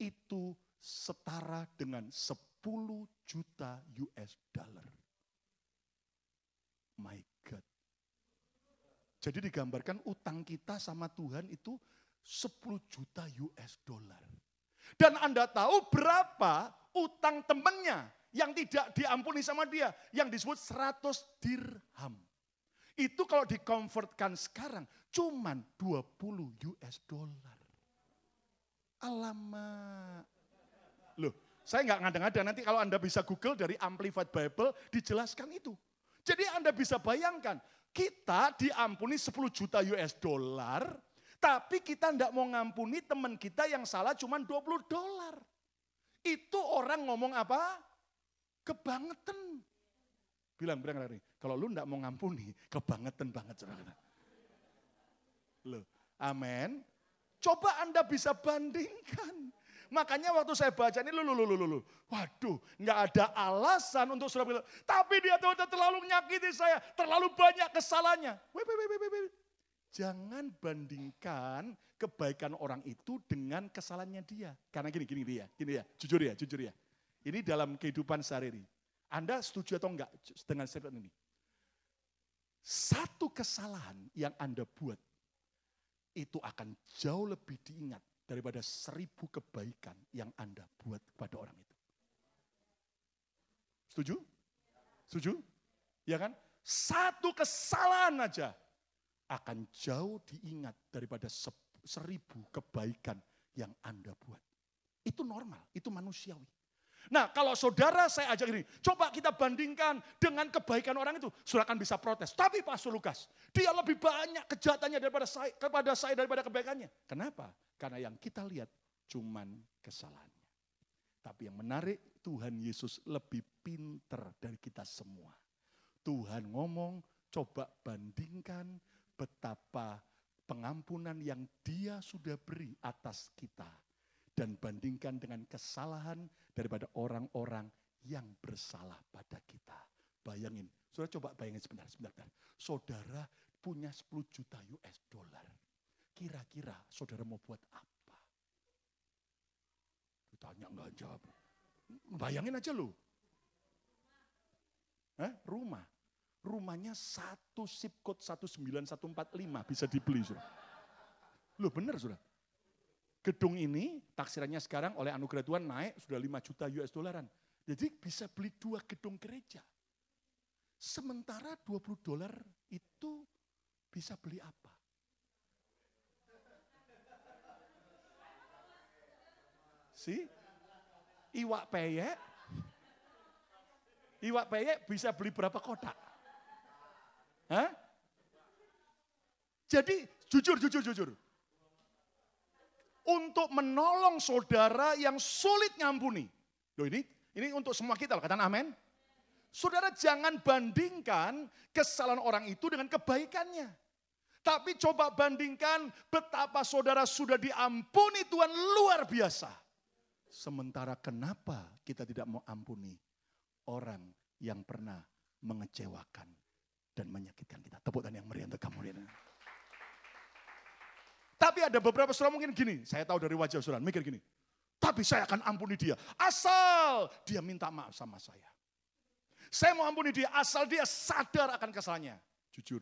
Itu setara dengan 10 juta US dollar. My God. Jadi digambarkan utang kita sama Tuhan itu 10 juta US dollar. Dan Anda tahu berapa utang temannya yang tidak diampuni sama dia, yang disebut 100 dirham. Itu kalau dikonvertkan sekarang cuman 20 US dollar. Alamak. Loh, saya nggak ngada-ngada, nanti kalau Anda bisa Google dari Amplified Bible dijelaskan itu. Jadi Anda bisa bayangkan, kita diampuni 10 juta US dollar, tapi kita tidak mau ngampuni teman kita yang salah cuma 20 dolar. Itu orang ngomong apa? Kebangetan. Bilang lari. Kalau lu tidak mau ngampuni, kebangetan banget. Loh, amin. Coba Anda bisa bandingkan. Makanya waktu saya baca ini, waduh, nggak ada alasan untuk saudara bilang, tapi dia tuh terlalu menyakiti saya, terlalu banyak kesalahannya. Jangan bandingkan kebaikan orang itu dengan kesalahannya dia. Karena gini ya, jujur ya. Ini dalam kehidupan sehari-hari. Anda setuju atau enggak dengan statement ini? Satu kesalahan yang Anda buat, itu akan jauh lebih diingat daripada 1000 kebaikan yang Anda buat kepada orang itu. Setuju? Setuju? Ya kan? Satu kesalahan aja akan jauh diingat daripada 1000 kebaikan yang Anda buat. Itu normal, itu manusiawi. Nah kalau saudara saya ajak ini, coba kita bandingkan dengan kebaikan orang itu. Saudara akan bisa protes, tapi Pastor Lukas, dia lebih banyak kejahatannya kepada saya daripada kebaikannya. Kenapa? Karena yang kita lihat cuman kesalahannya. Tapi yang menarik, Tuhan Yesus lebih pinter dari kita semua. Tuhan ngomong, coba bandingkan betapa pengampunan yang Dia sudah beri atas kita. Dan bandingkan dengan kesalahan daripada orang-orang yang bersalah pada kita. Bayangin, saudara coba bayangin sebentar. Saudara punya 10 juta US dollar. Kira-kira saudara mau buat apa? Ditanya enggak jawab. Bayangin aja lu. Rumah. Rumahnya satu zip code 19145 bisa dibeli. Saudara. Loh bener saudara. Gedung ini taksirannya sekarang oleh anugerah Tuhan naik sudah 5 juta US dollaran. Jadi bisa beli 2 gedung gereja. Sementara 20 dolar itu bisa beli apa? Iwak peyek bisa beli berapa kotak? Hah? Jadi jujur. Untuk menolong saudara yang sulit ngampuni. Loh ini untuk semua kita loh, katakan amin. Saudara jangan bandingkan kesalahan orang itu dengan kebaikannya. Tapi coba bandingkan betapa saudara sudah diampuni Tuhan luar biasa. Sementara kenapa kita tidak mau ampuni orang yang pernah mengecewakan dan menyakitkan kita. Tepuk tangan yang meriah untuk kamu. Tapi ada beberapa saudara mungkin gini, saya tahu dari wajah saudara, mikir gini. Tapi saya akan ampuni dia, asal dia minta maaf sama saya. Saya mau ampuni dia, asal dia sadar akan kesalahannya. Jujur.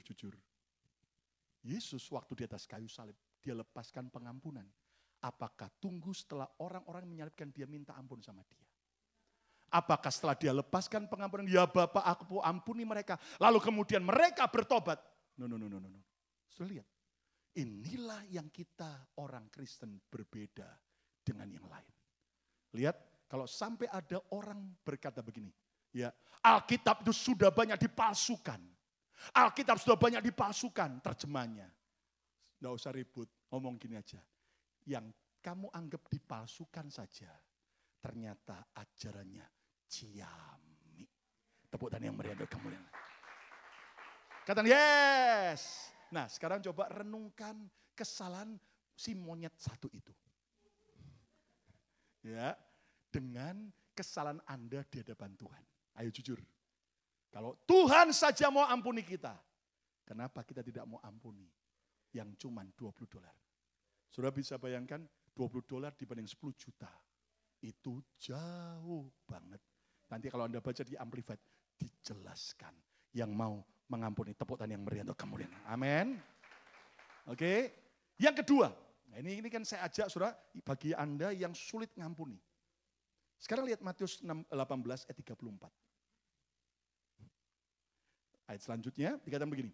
Yesus waktu di atas kayu salib, dia lepaskan pengampunan. Apakah tunggu setelah orang-orang menyalibkan dia minta ampun sama dia? Apakah setelah dia lepaskan pengampunan, ya Bapak aku ampuni mereka. Lalu kemudian mereka bertobat. No. Sudah lihat. Inilah yang kita orang Kristen berbeda dengan yang lain. Lihat, kalau sampai ada orang berkata begini. Ya, Alkitab itu sudah banyak dipalsukan. Alkitab sudah banyak dipalsukan terjemahnya. Nggak usah ribut, ngomong gini aja. Yang kamu anggap dipalsukan saja, ternyata ajarannya ciamik. Tepuk tangan yang meriah untuk kamu. Katakan yes. Nah sekarang coba renungkan kesalahan si monyet satu itu. Ya, dengan kesalahan Anda di hadapan Tuhan. Ayo jujur. Kalau Tuhan saja mau ampuni kita, kenapa kita tidak mau ampuni yang cuman $20? Saudara bisa bayangkan $20 dibanding 10 juta. Itu jauh banget. Nanti kalau Anda baca di Amplified, dijelaskan. Yang mau mengampuni, tepuk tangan yang meriah untuk kemuliaan. Amin. Oke. Yang kedua, nah ini kan saya ajak saudara, bagi Anda yang sulit ngampuni. Sekarang lihat Matius 18 ayat 34. Ayat selanjutnya dikatakan begini.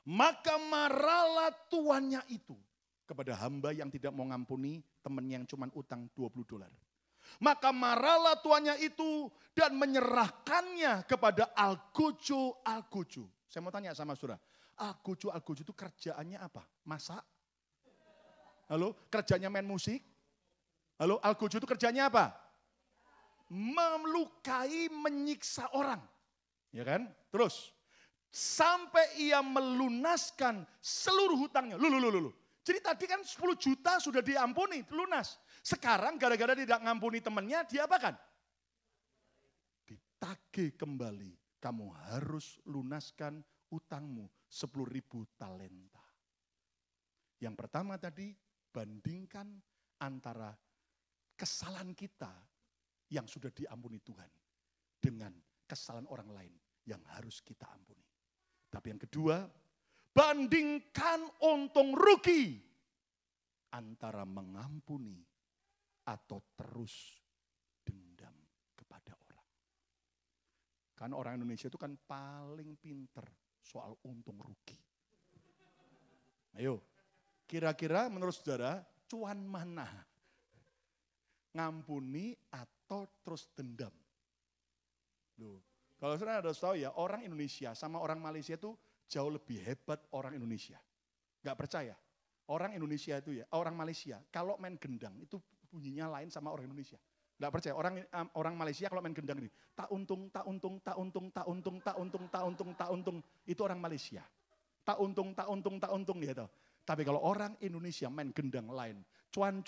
Maka marahlah tuannya itu kepada hamba yang tidak mau ngampuni temannya yang cuma utang $20. Maka marahlah tuannya itu dan menyerahkannya kepada algojo. Saya mau tanya sama saudara, algojo itu kerjaannya apa? Masak? Halo, kerjanya main musik? Halo, algojo itu kerjanya apa? Melukai, menyiksa orang. Ya kan? Terus, sampai ia melunaskan seluruh hutangnya. Loh. Jadi tadi kan 10 juta sudah diampuni, lunas. Sekarang gara-gara tidak ngampuni temannya, dia apa kan? Ditagih kembali. Kamu harus lunaskan utangmu 10.000 talenta. Yang pertama tadi, bandingkan antara kesalahan kita yang sudah diampuni Tuhan dengan kesalahan orang lain yang harus kita ampuni. Tapi yang kedua, bandingkan untung rugi antara mengampuni atau terus dendam kepada orang. Karena orang Indonesia itu kan paling pinter soal untung rugi. Ayo, kira-kira menurut saudara, cuan mana? Ngampuni atau terus dendam? Loh, kalau saudara harus tahu ya, orang Indonesia sama orang Malaysia itu jauh lebih hebat orang Indonesia. Gak percaya? Orang Indonesia itu ya, orang Malaysia kalau main gendang itu bunyinya lain sama orang Indonesia. Gak percaya? Orang Malaysia kalau main gendang ini, tak untung, itu orang Malaysia. Tak untung gitu. Tapi kalau orang Indonesia main gendang lain, cuan.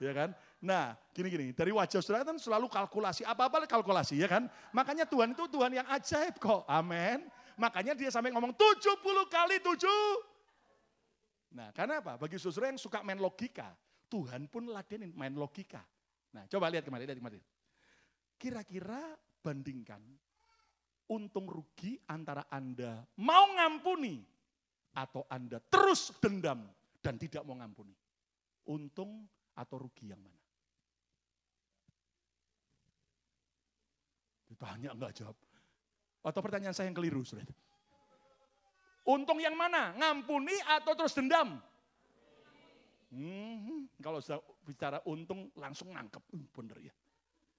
Ya kan? Nah, gini, dari wajah saudara kan selalu kalkulasi, apa-apa kalkulasi, ya kan? Makanya Tuhan itu Tuhan yang ajaib kok, amin. Makanya dia sampai ngomong 70 kali 7. Nah, karena apa? Bagi saudara yang suka main logika, Tuhan pun ladenin main logika. Nah, coba lihat kemarin. Kira-kira bandingkan untung rugi antara Anda mau ngampuni atau Anda terus dendam dan tidak mau ngampuni. Untung atau rugi yang mana? Ditanya enggak jawab. Atau pertanyaan saya yang keliru, saudara. Untung yang mana? Ngampuni atau terus dendam? Kalau bicara untung langsung nangkep. Bener ya.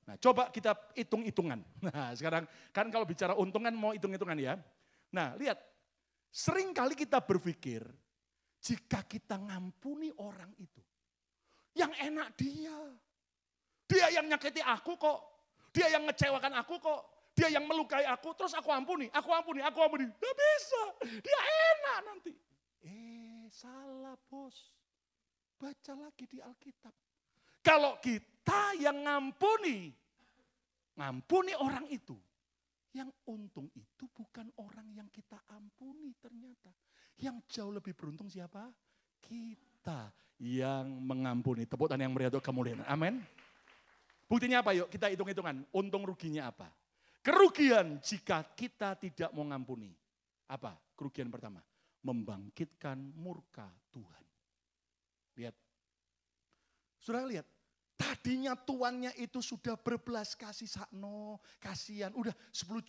Nah coba kita hitung-hitungan. Nah sekarang kan kalau bicara untung kan mau hitung-hitungan ya. Nah lihat, sering kali kita berpikir jika kita ngampuni orang itu, yang enak dia. Dia yang nyakiti aku kok. Dia yang ngecewakan aku kok. Dia yang melukai aku, terus aku ampuni. Gak bisa, dia enak nanti. Salah bos. Baca lagi di Alkitab. Kalau kita yang ngampuni orang itu, Yang untung itu bukan orang yang kita ampuni ternyata. Yang jauh lebih beruntung siapa? Kita yang mengampuni. Tepuk tangan yang meriah untuk kemuliaan. Amin. Buktinya apa yuk? Kita hitung-hitungan. Untung ruginya apa? Kerugian jika kita tidak mau ngampuni. Apa? Kerugian pertama. Membangkitkan murka Tuhan. Lihat. Saudara lihat. Tadinya tuannya itu sudah berbelas kasih, sakno, kasihan. Udah 10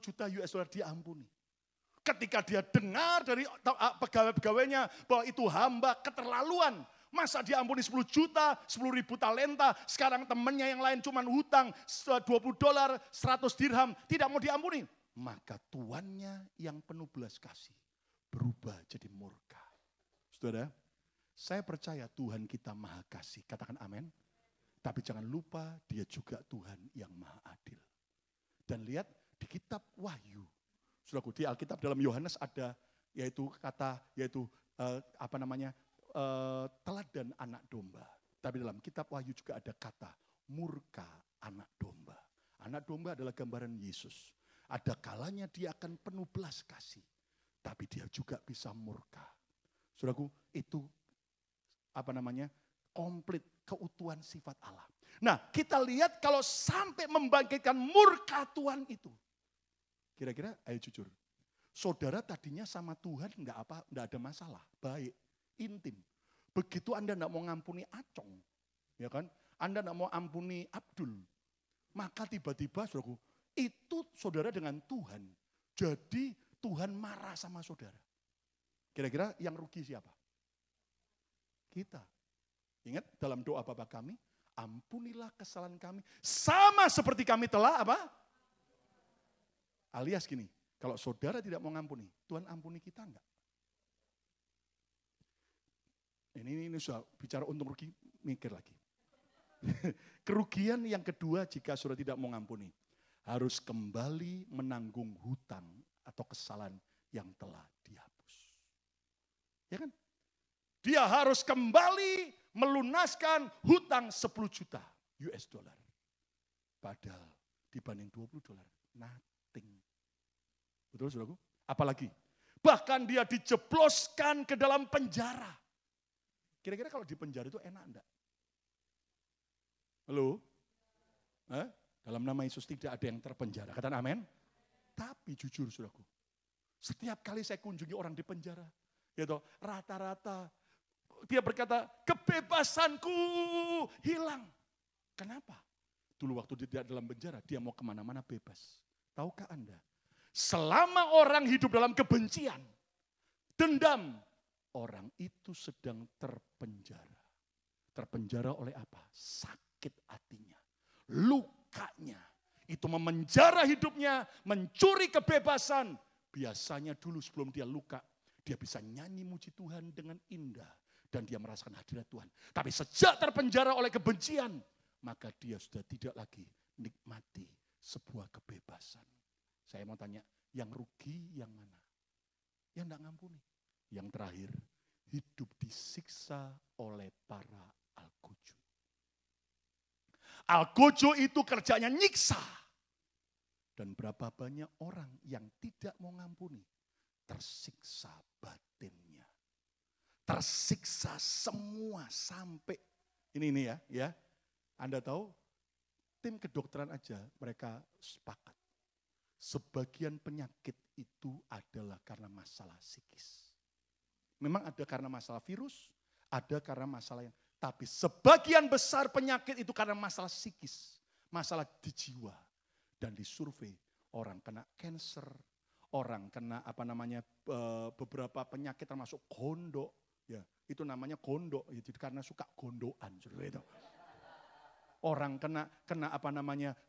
juta US dollar diampuni. Ketika dia dengar dari pegawai-pegawainya bahwa itu hamba keterlaluan. Masa diampuni 10 juta, 10.000 talenta. Sekarang temannya yang lain cuma hutang $20, 100 dirham. Tidak mau diampuni. Maka tuannya yang penuh belas kasih berubah jadi murka. Saudara, saya percaya Tuhan kita maha kasih. Katakan amin. Tapi jangan lupa dia juga Tuhan yang maha adil. Dan lihat di kitab Wahyu. Saudaraku, di Alkitab dalam Yohanes ada yaitu kata, teladan anak domba. Tapi dalam kitab Wahyu juga ada kata murka anak domba. Anak domba adalah gambaran Yesus. Ada kalanya dia akan penuh belas kasih. Tapi dia juga bisa murka. Saudaraku, itu komplit keutuhan sifat Allah. Nah, kita lihat kalau sampai membangkitkan murka Tuhan itu. Kira-kira, ayo jujur. Saudara tadinya sama Tuhan enggak ada masalah, baik, intim. Begitu Anda enggak mau ngampuni Acong, ya kan? Anda enggak mau ampuni Abdul. Maka tiba-tiba saudaraku, itu saudara dengan Tuhan. Jadi Tuhan marah sama saudara. Kira-kira yang rugi siapa? Kita. Ingat dalam doa Bapa kami, ampunilah kesalahan kami sama seperti kami telah apa? Alias gini, kalau saudara tidak mau ngampuni, Tuhan ampuni kita enggak? Ini sudah bicara untung rugi, mikir lagi. Kerugian yang kedua jika saudara tidak mau ngampuni, harus kembali menanggung hutang atau kesalahan yang telah dihapus. Ya kan? Dia harus kembali melunaskan hutang 10 juta US dollar. Padahal dibanding 20 dolar, nothing. Betul saudaraku? Apalagi, bahkan dia dijebloskan ke dalam penjara. Kira-kira kalau di penjara itu enak enggak? Halo? Dalam nama Yesus tidak ada yang terpenjara. Katakan amin. Tapi jujur saudaraku, setiap kali saya kunjungi orang di penjara, yaitu rata-rata dia berkata, kebebasanku hilang. Kenapa? Dulu waktu dia dalam penjara, dia mau kemana-mana bebas. Tahukah Anda? Selama orang hidup dalam kebencian, dendam, orang itu sedang terpenjara. Terpenjara oleh apa? Sakit hatinya, lukanya. Itu memenjara hidupnya, mencuri kebebasan. Biasanya dulu sebelum dia luka, dia bisa nyanyi muji Tuhan dengan indah. Dan dia merasakan hadirat Tuhan. Tapi sejak terpenjara oleh kebencian, maka dia sudah tidak lagi nikmati sebuah kebebasan. Saya mau tanya, yang rugi yang mana? Yang tidak ngampuni. Yang terakhir, hidup disiksa oleh para algojo. Algojo itu kerjanya nyiksa. Dan berapa banyak orang yang tidak mau ngampuni, tersiksa batinnya. Tersiksa semua sampai ini ya. Anda tahu tim kedokteran aja mereka sepakat. Sebagian penyakit itu adalah karena masalah psikis. Memang ada karena masalah virus, ada karena masalah yang tapi sebagian besar penyakit itu karena masalah psikis, masalah di jiwa. Dan disurvei orang kena kanker, orang kena beberapa penyakit termasuk gondok. Ya, itu namanya gondok, jadi karena suka gondokan, saudara itu. Orang kena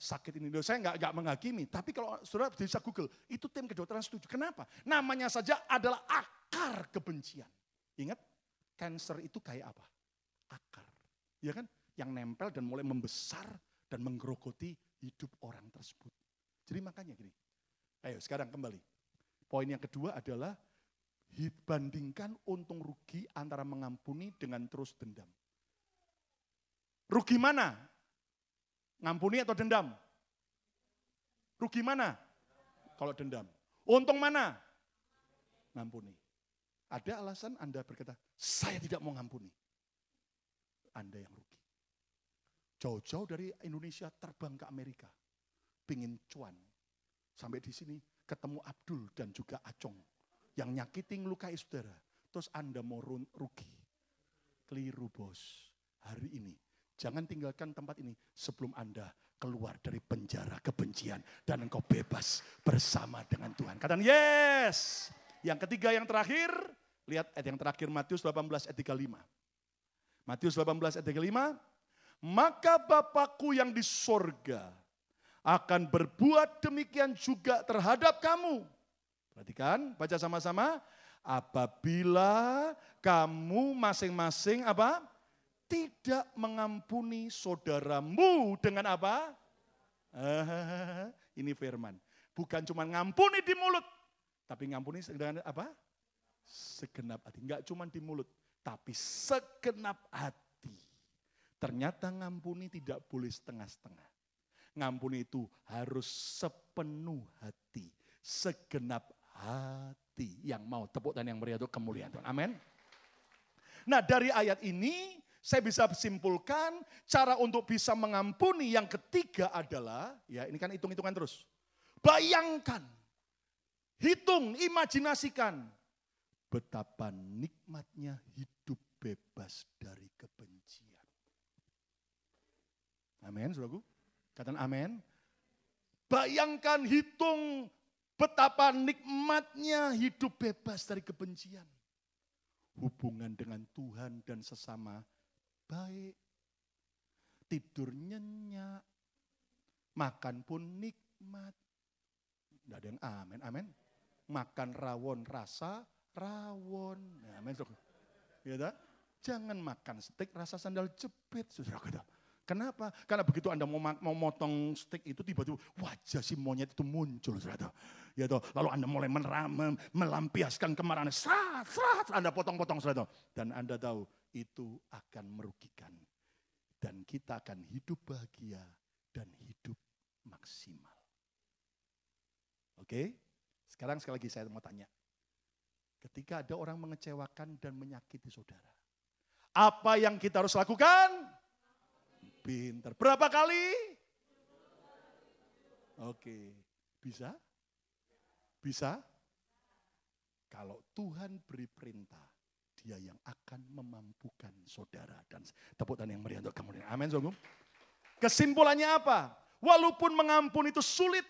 sakit ini. Saya nggak menghakimi, tapi kalau saudara bisa Google, itu tim kedokteran setuju. Kenapa? Namanya saja adalah akar kebencian. Ingat, kanker itu kayak apa? Akar, ya kan? Yang nempel dan mulai membesar dan menggerogoti hidup orang tersebut. Jadi makanya gini. Ayo sekarang kembali. Poin yang kedua adalah bandingkan untung rugi antara mengampuni dengan terus dendam. Rugi mana? Ngampuni atau dendam? Rugi mana? kalau dendam? Untung mana? Ngampuni. Ada alasan Anda berkata, saya tidak mau ngampuni. Anda yang rugi. Jauh-jauh dari Indonesia terbang ke Amerika. Pingin cuan. Sampai di sini ketemu Abdul dan juga Acong. Yang nyakitin lukai saudara. Terus Anda mau rugi. Keliru bos. Hari ini. Jangan tinggalkan tempat ini sebelum Anda keluar dari penjara kebencian. Dan engkau bebas bersama dengan Tuhan. Katakan yes. Yang ketiga yang terakhir. Lihat ayat yang terakhir Matius 18 ayat 35. Matius 18 ayat 35. Maka Bapakku yang di sorga akan berbuat demikian juga terhadap kamu. Perhatikan, baca sama-sama. Apabila kamu masing-masing apa? Tidak mengampuni saudaramu dengan apa? Ini firman. Bukan cuma ngampuni di mulut. Tapi ngampuni dengan apa? Segenap hati. Enggak cuma di mulut. Tapi segenap hati. Ternyata ngampuni tidak boleh setengah-setengah. Ngampuni itu harus sepenuh hati, segenap hati. Yang mau tepuk tangan yang meriah untuk kemuliaan Tuhan. Amin. Nah dari ayat ini saya bisa simpulkan cara untuk bisa mengampuni yang ketiga adalah, ya ini kan hitung-hitungan terus. Bayangkan, hitung, imajinasikan betapa nikmatnya hidup bebas dari kebencian. Amin, saudaraku. Katakan amin. Bayangkan, hitung betapa nikmatnya hidup bebas dari kebencian. Hubungan dengan Tuhan dan sesama baik. Tidur nyenyak. Makan pun nikmat. Tidak ada yang amin, amin. Makan rawon rasa rawon. Amin. Ya, jangan makan steak rasa sandal jepit. Saudara. Kenapa? Karena begitu Anda mau motong steak itu tiba-tiba wajah si monyet itu muncul. Saudara. Ya, lalu Anda mulai melampiaskan kemarahan. Serat, Anda potong-potong. Saudara. Dan Anda tahu itu akan merugikan. Dan kita akan hidup bahagia dan hidup maksimal. Oke? Sekarang sekali lagi saya mau tanya. Ketika ada orang mengecewakan dan menyakiti saudara. Apa yang kita harus lakukan? Pintar. Berapa kali? Oke. Bisa? Bisa? Kalau Tuhan beri perintah, Dia yang akan memampukan saudara. Dan tepuk tangan yang meriah untuk kemuliaan. Amin, saudara. Kesimpulannya apa? Walaupun mengampuni itu sulit,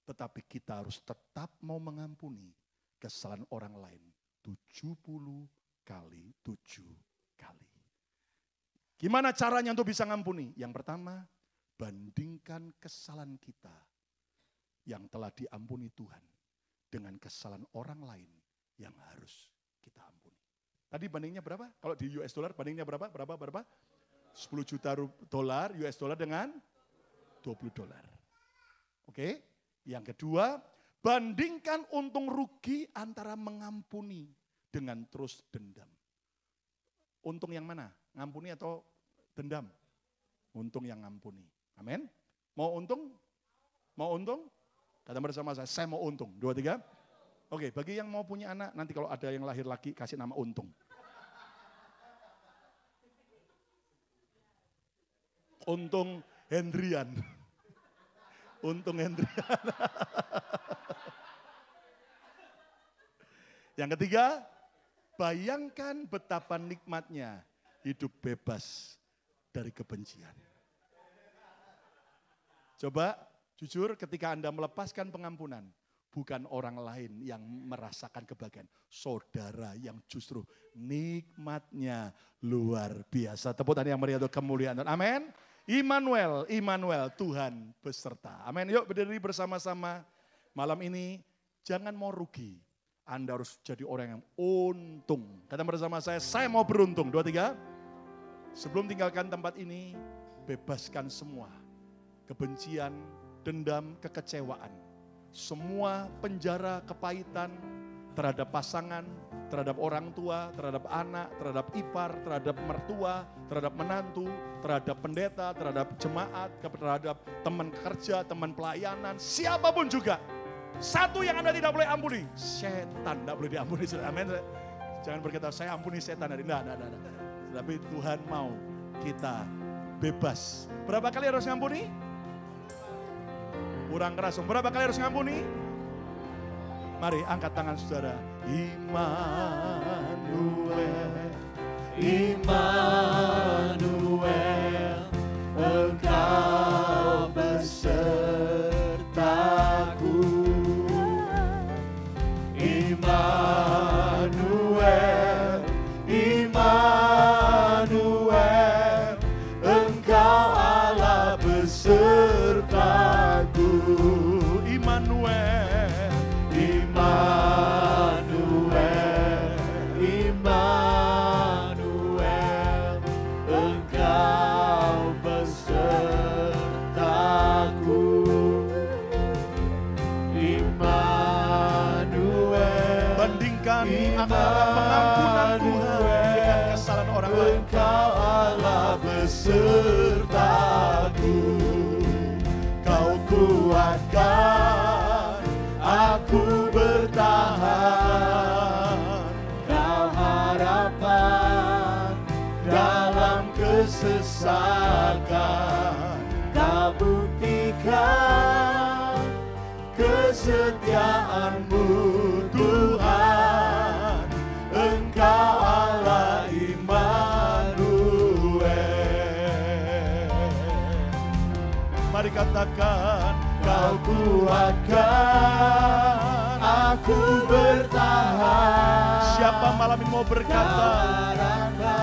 tetapi kita harus tetap mau mengampuni kesalahan orang lain 70 kali 7 kali. Gimana caranya untuk bisa ngampuni? Yang pertama, bandingkan kesalahan kita yang telah diampuni Tuhan dengan kesalahan orang lain yang harus kita ampuni. Tadi bandingnya berapa? Kalau di US dollar bandingnya berapa? Berapa? 10 juta dolar US dollar dengan 20 dolar. Oke? Yang kedua, bandingkan untung rugi antara mengampuni dengan terus dendam. Untung yang mana? Ngampuni atau dendam? Untung yang ngampuni. Amin. Mau untung? Mau untung? Kata bersama saya mau untung. 2, 3. Oke, bagi yang mau punya anak, nanti kalau ada yang lahir lagi, kasih nama untung. Untung Hendrian. Untung Hendrian. Yang ketiga, bayangkan betapa nikmatnya hidup bebas dari kebencian. Coba jujur ketika Anda melepaskan pengampunan, bukan orang lain yang merasakan kebahagiaan. Saudara yang justru nikmatnya luar biasa. Tepuk tangan yang meriah untuk kemuliaan. Amin. Immanuel, Tuhan beserta. Amin. Yuk berdiri bersama-sama malam ini. Jangan mau rugi. Anda harus jadi orang yang untung. Kata bersama saya mau beruntung. 2, 3. Sebelum tinggalkan tempat ini, bebaskan semua kebencian, dendam, kekecewaan. Semua penjara, kepahitan terhadap pasangan, terhadap orang tua, terhadap anak, terhadap ipar, terhadap mertua, terhadap menantu, terhadap pendeta, terhadap jemaat, terhadap teman kerja, teman pelayanan, siapapun juga. Satu yang Anda tidak boleh ampuni, setan tidak boleh diampuni. Amin. Jangan berkata saya ampuni setan hari ini. Tidak. Tapi Tuhan mau kita bebas. Berapa kali harus ngampuni? Kurang keras. Berapa kali harus ngampuni? Mari angkat tangan saudara. Immanuel, Immanuel, Engkau besertaku. Immanuel, Immanuel, Engkau Allah besertaku. Immanuel, Immanuel, Immanuel, Engkau besertaku. Immanuel, bandingkan antara pengampunan Tuhan dengan kesalahan orang lain. Engkau Allah besertaku, Kau kuatkan aku bertahan, Kau harapan dalam kesesakan, Kau buktikan kesetiaan-Mu Tuhan, Engkau Allah Immanuel. Mari katakan, Kau kuatkan aku bertahan. Siapa malam ini mau berkata,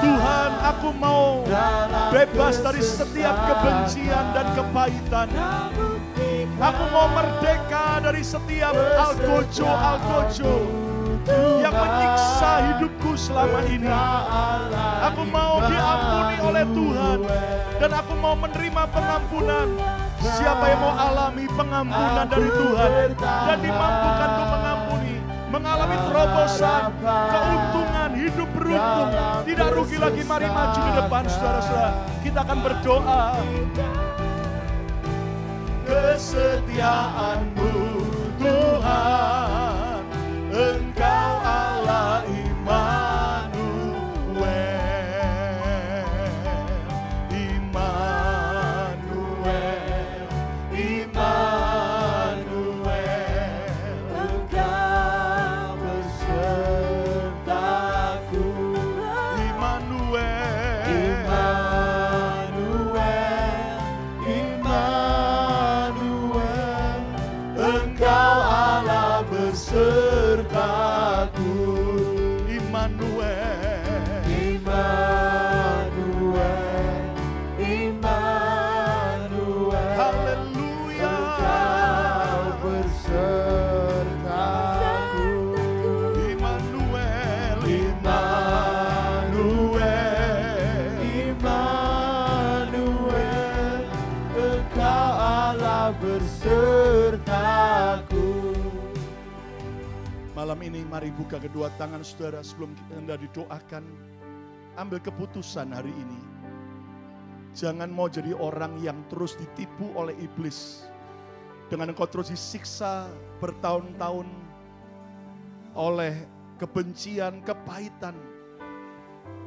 Tuhan aku mau bebas dari setiap kebencian dan kepahitan. Aku mau merdeka dari setiap algojo yang menyiksa hidupku selama ini. Aku mau diampuni oleh Tuhan dan aku mau menerima pengampunan. Siapa yang mau alami pengampunan dari Tuhan dan dimampukan untuk mengampuni, mengalami terobosan, keuntungan, hidup beruntung, tidak rugi lagi, mari maju ke depan saudara-saudara. Kita akan berdoa. Kesetiaan-Mu Tuhan, Engkau Allah Immanuel, Immanuel, Immanuel, Engkau besertaku. Immanuel, Immanuel, Immanuel, Engkau Allah besertaku. Immanuel, Immanuel, Immanuel, haleluya, Engkau besertaku. Immanuel, Immanuel, Immanuel, Engkau Allah besertaku. Malam ini mari buka kedua tangan saudara sebelum Anda didoakan. Ambil keputusan hari ini. Jangan mau jadi orang yang terus ditipu oleh iblis. Dengan engkau terus disiksa bertahun-tahun oleh kebencian, kepahitan.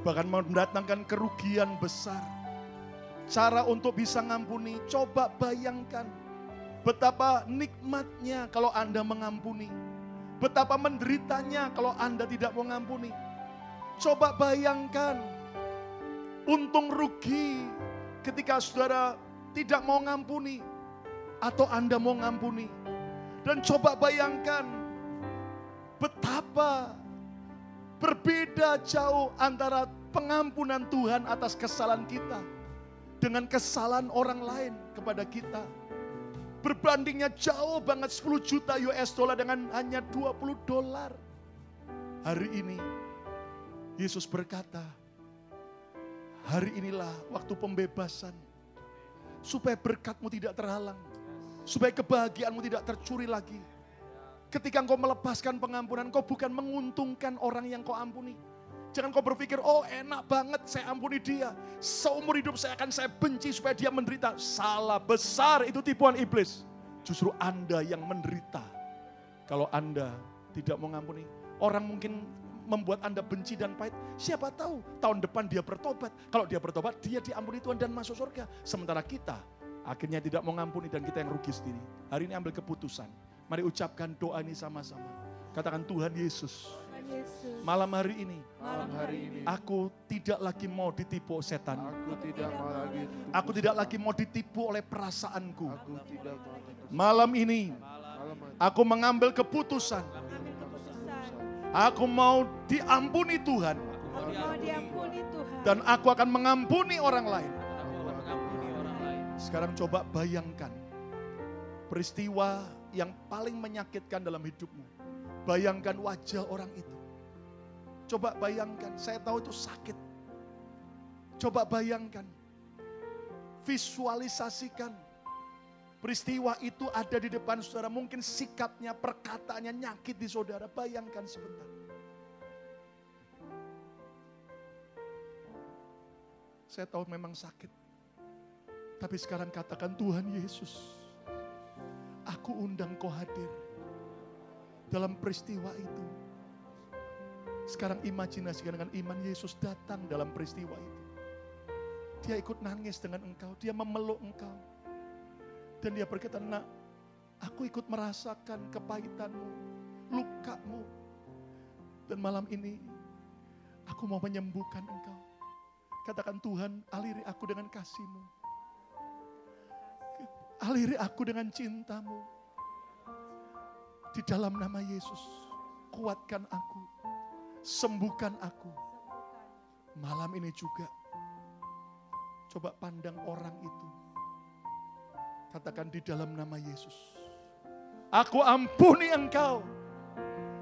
Bahkan mendatangkan kerugian besar. Cara untuk bisa ngampuni, coba bayangkan. Betapa nikmatnya kalau Anda mengampuni. Betapa menderitanya kalau Anda tidak mau ngampuni. Coba bayangkan untung rugi ketika saudara tidak mau ngampuni atau Anda mau ngampuni. Dan coba bayangkan betapa berbeda jauh antara pengampunan Tuhan atas kesalahan kita dengan kesalahan orang lain kepada kita. Berbandingnya jauh banget 10 juta US dollar dengan hanya $20. Hari ini Yesus berkata, hari inilah waktu pembebasan. Supaya berkat-Mu tidak terhalang. Supaya kebahagiaan-Mu tidak tercuri lagi. Ketika engkau melepaskan pengampunan, engkau bukan menguntungkan orang yang kau ampuni. Jangan kau berpikir, oh enak banget saya ampuni dia. Seumur hidup saya benci supaya dia menderita. Salah besar, itu tipuan iblis. Justru Anda yang menderita. Kalau Anda tidak mau mengampuni, orang mungkin membuat Anda benci dan pahit. Siapa tahu tahun depan dia bertobat. Kalau dia bertobat, dia diampuni Tuhan dan masuk surga. Sementara kita akhirnya tidak mau mengampuni dan kita yang rugi sendiri. Hari ini ambil keputusan. Mari ucapkan doa ini sama-sama. Katakan, Tuhan Yesus, malam hari ini, aku tidak lagi mau ditipu setan. Aku tidak lagi mau ditipu oleh perasaanku. Malam ini, aku mengambil keputusan. Aku mau diampuni Tuhan. Dan aku akan mengampuni orang lain. Sekarang coba bayangkan peristiwa yang paling menyakitkan dalam hidupmu. Bayangkan wajah orang itu. Coba bayangkan, saya tahu itu sakit. Coba bayangkan, visualisasikan peristiwa itu ada di depan saudara. Mungkin sikapnya, perkataannya nyakiti saudara. Bayangkan sebentar. Saya tahu memang sakit. Tapi sekarang katakan, Tuhan Yesus, aku undang Kau hadir dalam peristiwa itu. Sekarang imajinasikan dengan iman Yesus datang dalam peristiwa itu. Dia ikut nangis dengan Engkau, dia memeluk Engkau. Dan dia berkata, nak, aku ikut merasakan kepahitanmu, lukamu. Dan malam ini, aku mau menyembuhkan Engkau. Katakan, Tuhan, aliri aku dengan kasih-Mu. Aliri aku dengan cinta-Mu. Di dalam nama Yesus, kuatkan aku, sembuhkan aku. Malam ini juga, coba pandang orang itu. Katakan, di dalam nama Yesus, aku ampuni engkau.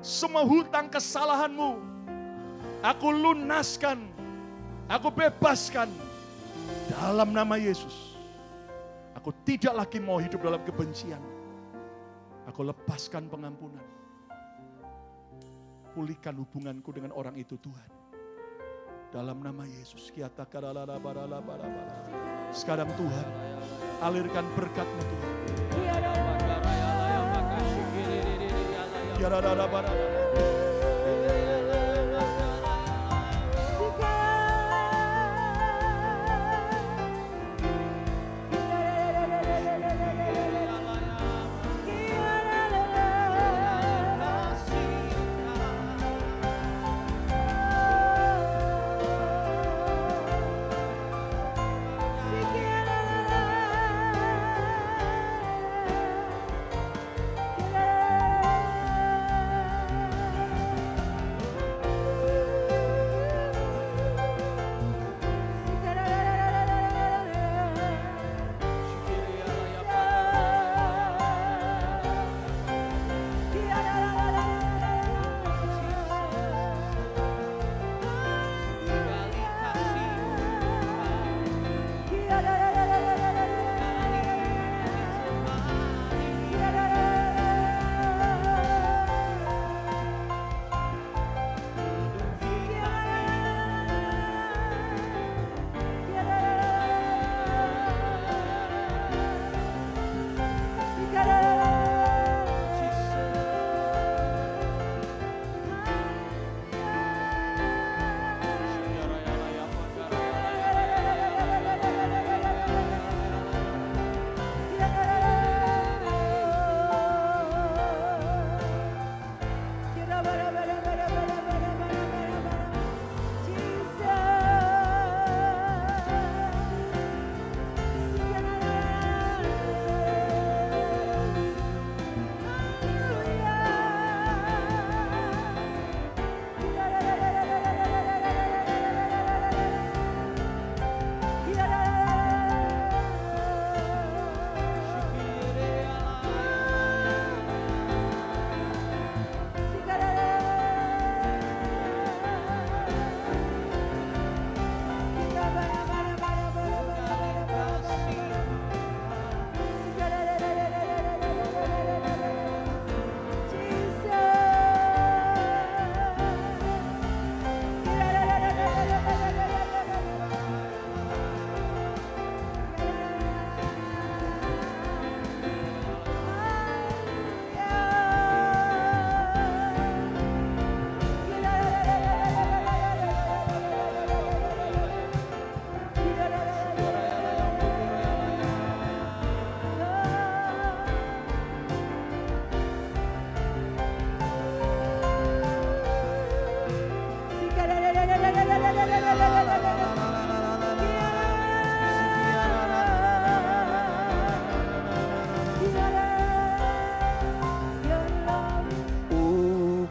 Semua hutang kesalahanmu, aku lunaskan, aku bebaskan. Dalam nama Yesus, aku tidak lagi mau hidup dalam kebencian. Aku lepaskan pengampunan. Pulihkan hubunganku dengan orang itu Tuhan. Dalam nama Yesus. Sekarang Tuhan, alirkan berkat-Mu Tuhan.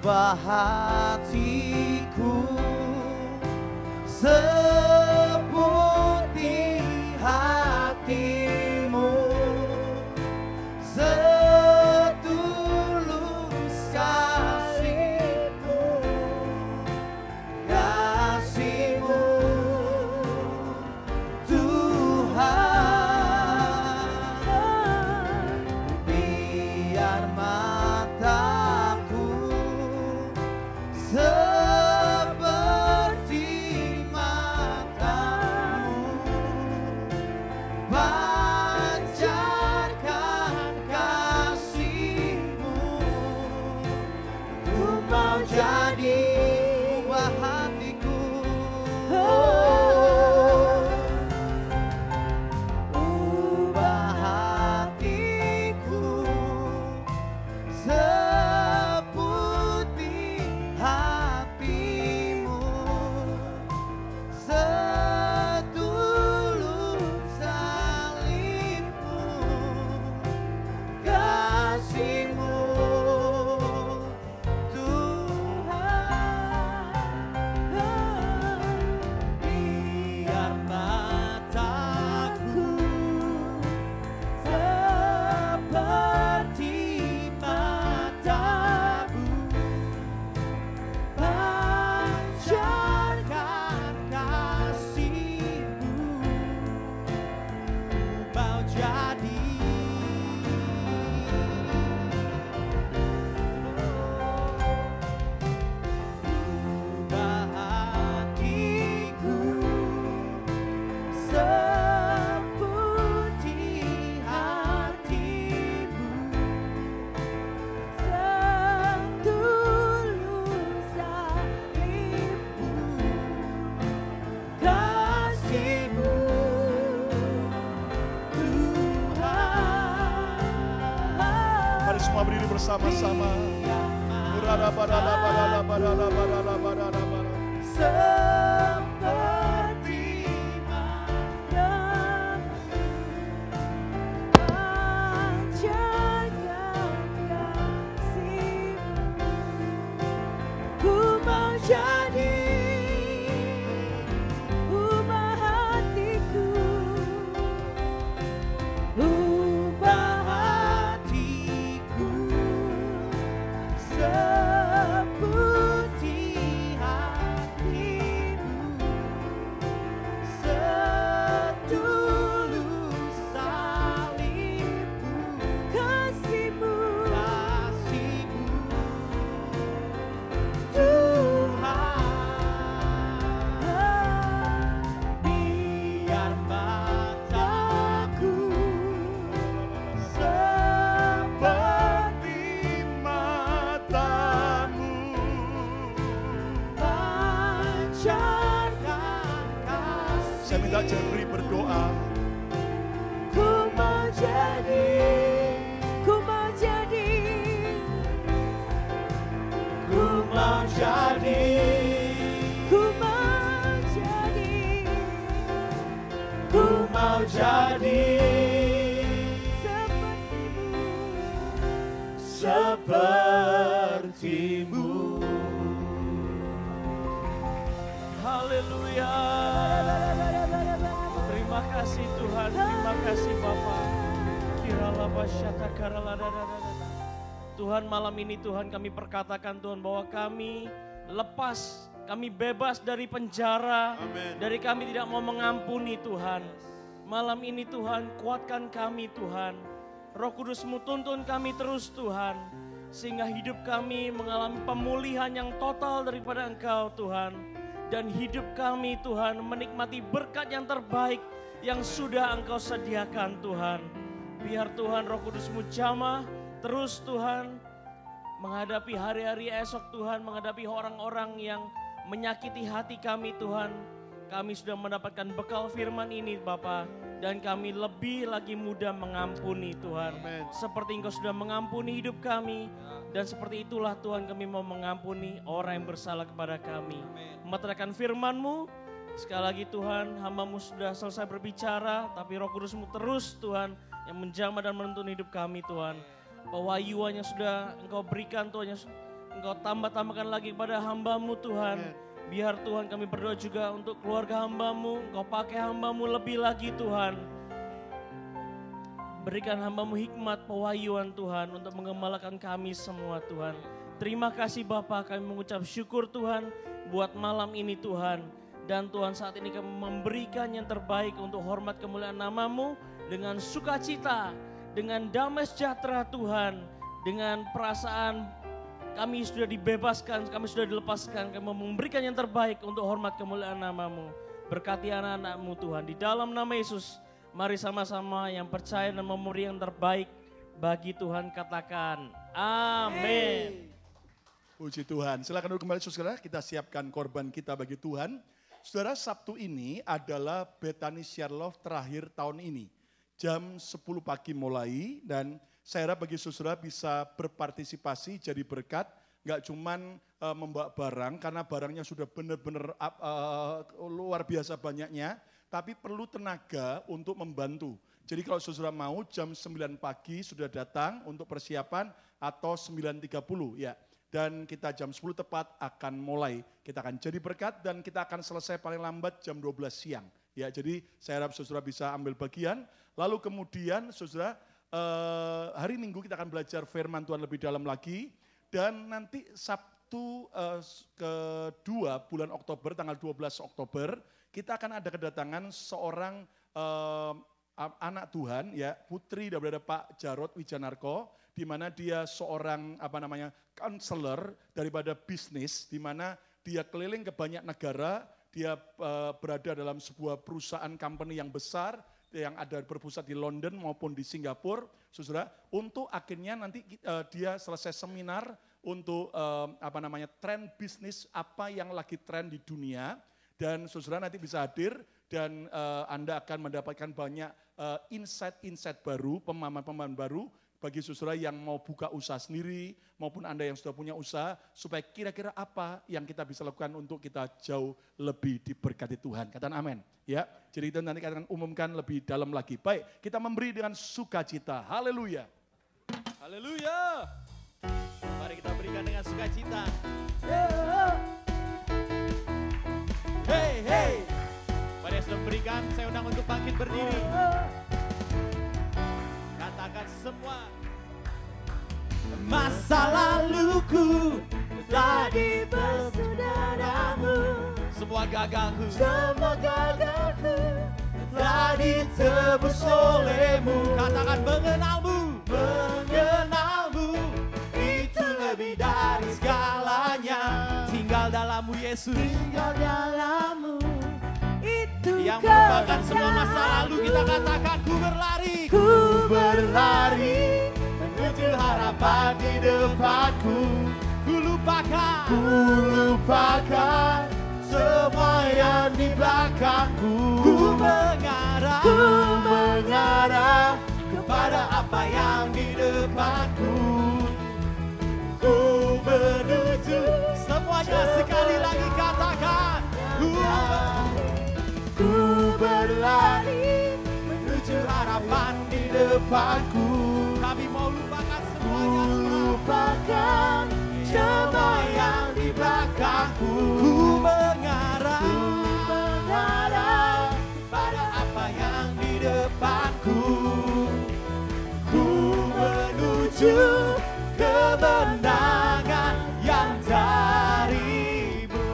Ubah hatiku seperti hatimu, setulus kasihmu, kasihmu Tuhan. Biar mataku seperti matamu, pancarkan kasihmu. Ku mau jadi ubah hatiku, ubah hatiku seputih hatimu, setulus salibmu, kasihmu Tuhan. Biar mataku seperti matamu, pancarkan kasihmu. Ku mau jadi ubah hatiku seputih hatimu, setulus salibmu, kasihmu Tuhan. Mari semua berdiri bersama-sama. Seperti matamu, pancarkan kasihmu. Ku mau jadi ubah hatiku, ubah hatiku seputih hatimu, setulus salibmu, kasihmu, kasihmu Tuhan. Biar mataku seperti Matamu pancarkan kasih. saya minta Jeffrey berdoa. Ku mau jadi, ku mau jadi, ku mau jadi, ku mau jadi, ku mau jadi sepertimu. Haleluya. Terima kasih Tuhan, terima kasih Bapa. Kirala basyata karala dadadadada. Tuhan, malam ini Tuhan kami perkatakan Tuhan bahwa kami lepas, kami bebas dari penjara, dari kami tidak mau mengampuni Tuhan. Malam ini Tuhan kuatkan kami Tuhan. Roh Kudus-Mu tuntun kami terus Tuhan. Sehingga hidup kami mengalami pemulihan yang total daripada Engkau Tuhan. Dan hidup kami Tuhan menikmati berkat yang terbaik yang sudah Engkau sediakan Tuhan. Biar Tuhan Roh Kudus-Mu jamah terus Tuhan menghadapi hari-hari esok Tuhan, menghadapi orang-orang yang menyakiti hati kami Tuhan. Kami sudah mendapatkan bekal firman ini Bapa, dan kami lebih lagi mudah mengampuni Tuhan. Amen. Seperti Engkau sudah mengampuni hidup kami, dan seperti itulah Tuhan kami mau mengampuni orang yang bersalah kepada kami. Memeteraikan firman-Mu, sekali lagi Tuhan, hamba-Mu sudah selesai berbicara, tapi Roh Kudus-Mu terus Tuhan yang menjamah dan menuntun hidup kami Tuhan. Pewahyuan yang sudah Engkau berikan Tuhan, yang Engkau tambah-tambahkan lagi kepada hamba-Mu Tuhan. Biar Tuhan kami berdoa juga untuk keluarga hamba-Mu. Engkau pakai hamba-Mu lebih lagi Tuhan. Berikan hamba-Mu hikmat pewahyuan Tuhan untuk mengembalakan kami semua Tuhan. Terima kasih Bapa, kami mengucap syukur Tuhan buat malam ini Tuhan. Dan Tuhan saat ini kami memberikan yang terbaik untuk hormat kemuliaan nama-Mu dengan sukacita, dengan damai sejahtera Tuhan, dengan perasaan kami sudah dibebaskan, kami sudah dilepaskan, kami memberikan yang terbaik untuk hormat kemuliaan nama-Mu. Berkati anak-anak-Mu Tuhan, di dalam nama Yesus, mari sama-sama yang percaya dan memberi yang terbaik bagi Tuhan katakan, amin. Puji Tuhan, silakan duduk kembali saudara, kita siapkan korban kita bagi Tuhan. Saudara, Sabtu ini adalah Bethany Share Love terakhir tahun ini. Jam 10 pagi mulai dan saya harap bagi saudara bisa berpartisipasi jadi berkat. Gak cuman membawa barang karena barangnya sudah benar-benar luar biasa banyaknya. Tapi perlu tenaga untuk membantu. Jadi kalau saudara mau jam 9 pagi sudah datang untuk persiapan atau 9.30 ya. Dan kita jam 10 tepat akan mulai. Kita akan jadi berkat dan kita akan selesai paling lambat jam 12 siang. Ya, jadi saya harap saudara bisa ambil bagian. Lalu kemudian saudara hari Minggu kita akan belajar firman Tuhan lebih dalam lagi. Dan nanti Sabtu kedua bulan Oktober, tanggal 12 Oktober, kita akan ada kedatangan seorang anak Tuhan, ya putri daripada Pak Jarod Wijanarko, di mana dia seorang counselor daripada bisnis, di mana dia keliling ke banyak negara, dia berada dalam sebuah perusahaan company yang besar, yang ada berpusat di London maupun di Singapura, saudara, untuk akhirnya nanti dia selesai seminar untuk tren bisnis apa yang lagi tren di dunia, dan saudara nanti bisa hadir dan Anda akan mendapatkan banyak insight-insight baru, pemahaman-pemahaman baru bagi saudara yang mau buka usaha sendiri maupun Anda yang sudah punya usaha, supaya kira-kira apa yang kita bisa lakukan untuk kita jauh lebih diberkati Tuhan. Katakan amin. Ya, jadi itu nanti kita akan umumkan lebih dalam lagi. Baik, kita memberi dengan sukacita. Haleluya. Haleluya. Mari kita berikan dengan sukacita. Hey, hey. Mari yang sudah berikan, saya undang untuk bangkit berdiri. Katakan semua. Masa laluku telah dipersudaramu. Semua gagalku telah ditebus olehmu. Katakan mengenalmu itu lebih dari segalanya. Tinggal dalammu Yesus, Tinggal dalammu itu yang merupakan semua masa lalu. Kita katakan ku berlari menuju harapan di depanku. Ku lupakan semua yang di belakangku. Ku mengarah kepada apa yang di depanku. Ku menuju, semuanya sekali lagi katakan. Ku berlari menuju harapan di depanku. Kami mau lupakan semuanya. Lupakan semua yang di belakangku. Ku mengarah pada apa yang di depanku. Ku menuju kemenangan yang darimu.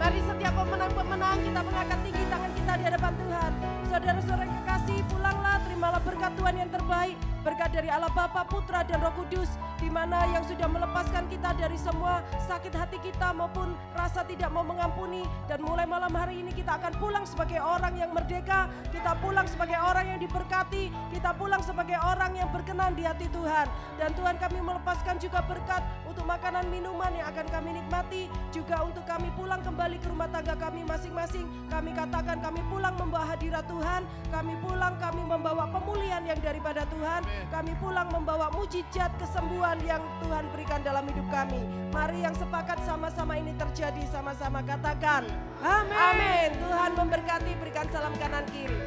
Mari setiap pemenang-pemenang kita mengangkat tinggi tangan kita di hadapan Tuhan. Saudara-saudara kekasih, pulanglah, terimalah berkat Tuhan yang terbaik. Berkat dari Allah Bapa, Putra dan Roh Kudus, di mana yang sudah melepaskan kita dari semua sakit hati kita maupun rasa tidak mau mengampuni. Dan mulai malam hari ini kita akan pulang sebagai orang yang merdeka, kita pulang sebagai orang yang diberkati, kita pulang sebagai orang yang berkenan di hati Tuhan. Dan Tuhan, kami melepaskan juga berkat untuk makanan minuman yang akan kami nikmati, juga untuk kami pulang kembali ke rumah tangga kami masing-masing. Kami katakan kami pulang membawa hadirat Tuhan, kami pulang kami membawa pemulihan yang daripada Tuhan. Kami pulang membawa mujizat kesembuhan yang Tuhan berikan dalam hidup kami. Mari yang sepakat sama-sama ini terjadi, sama-sama katakan amin. Amin. Tuhan memberkati, berikan salam kanan kiri.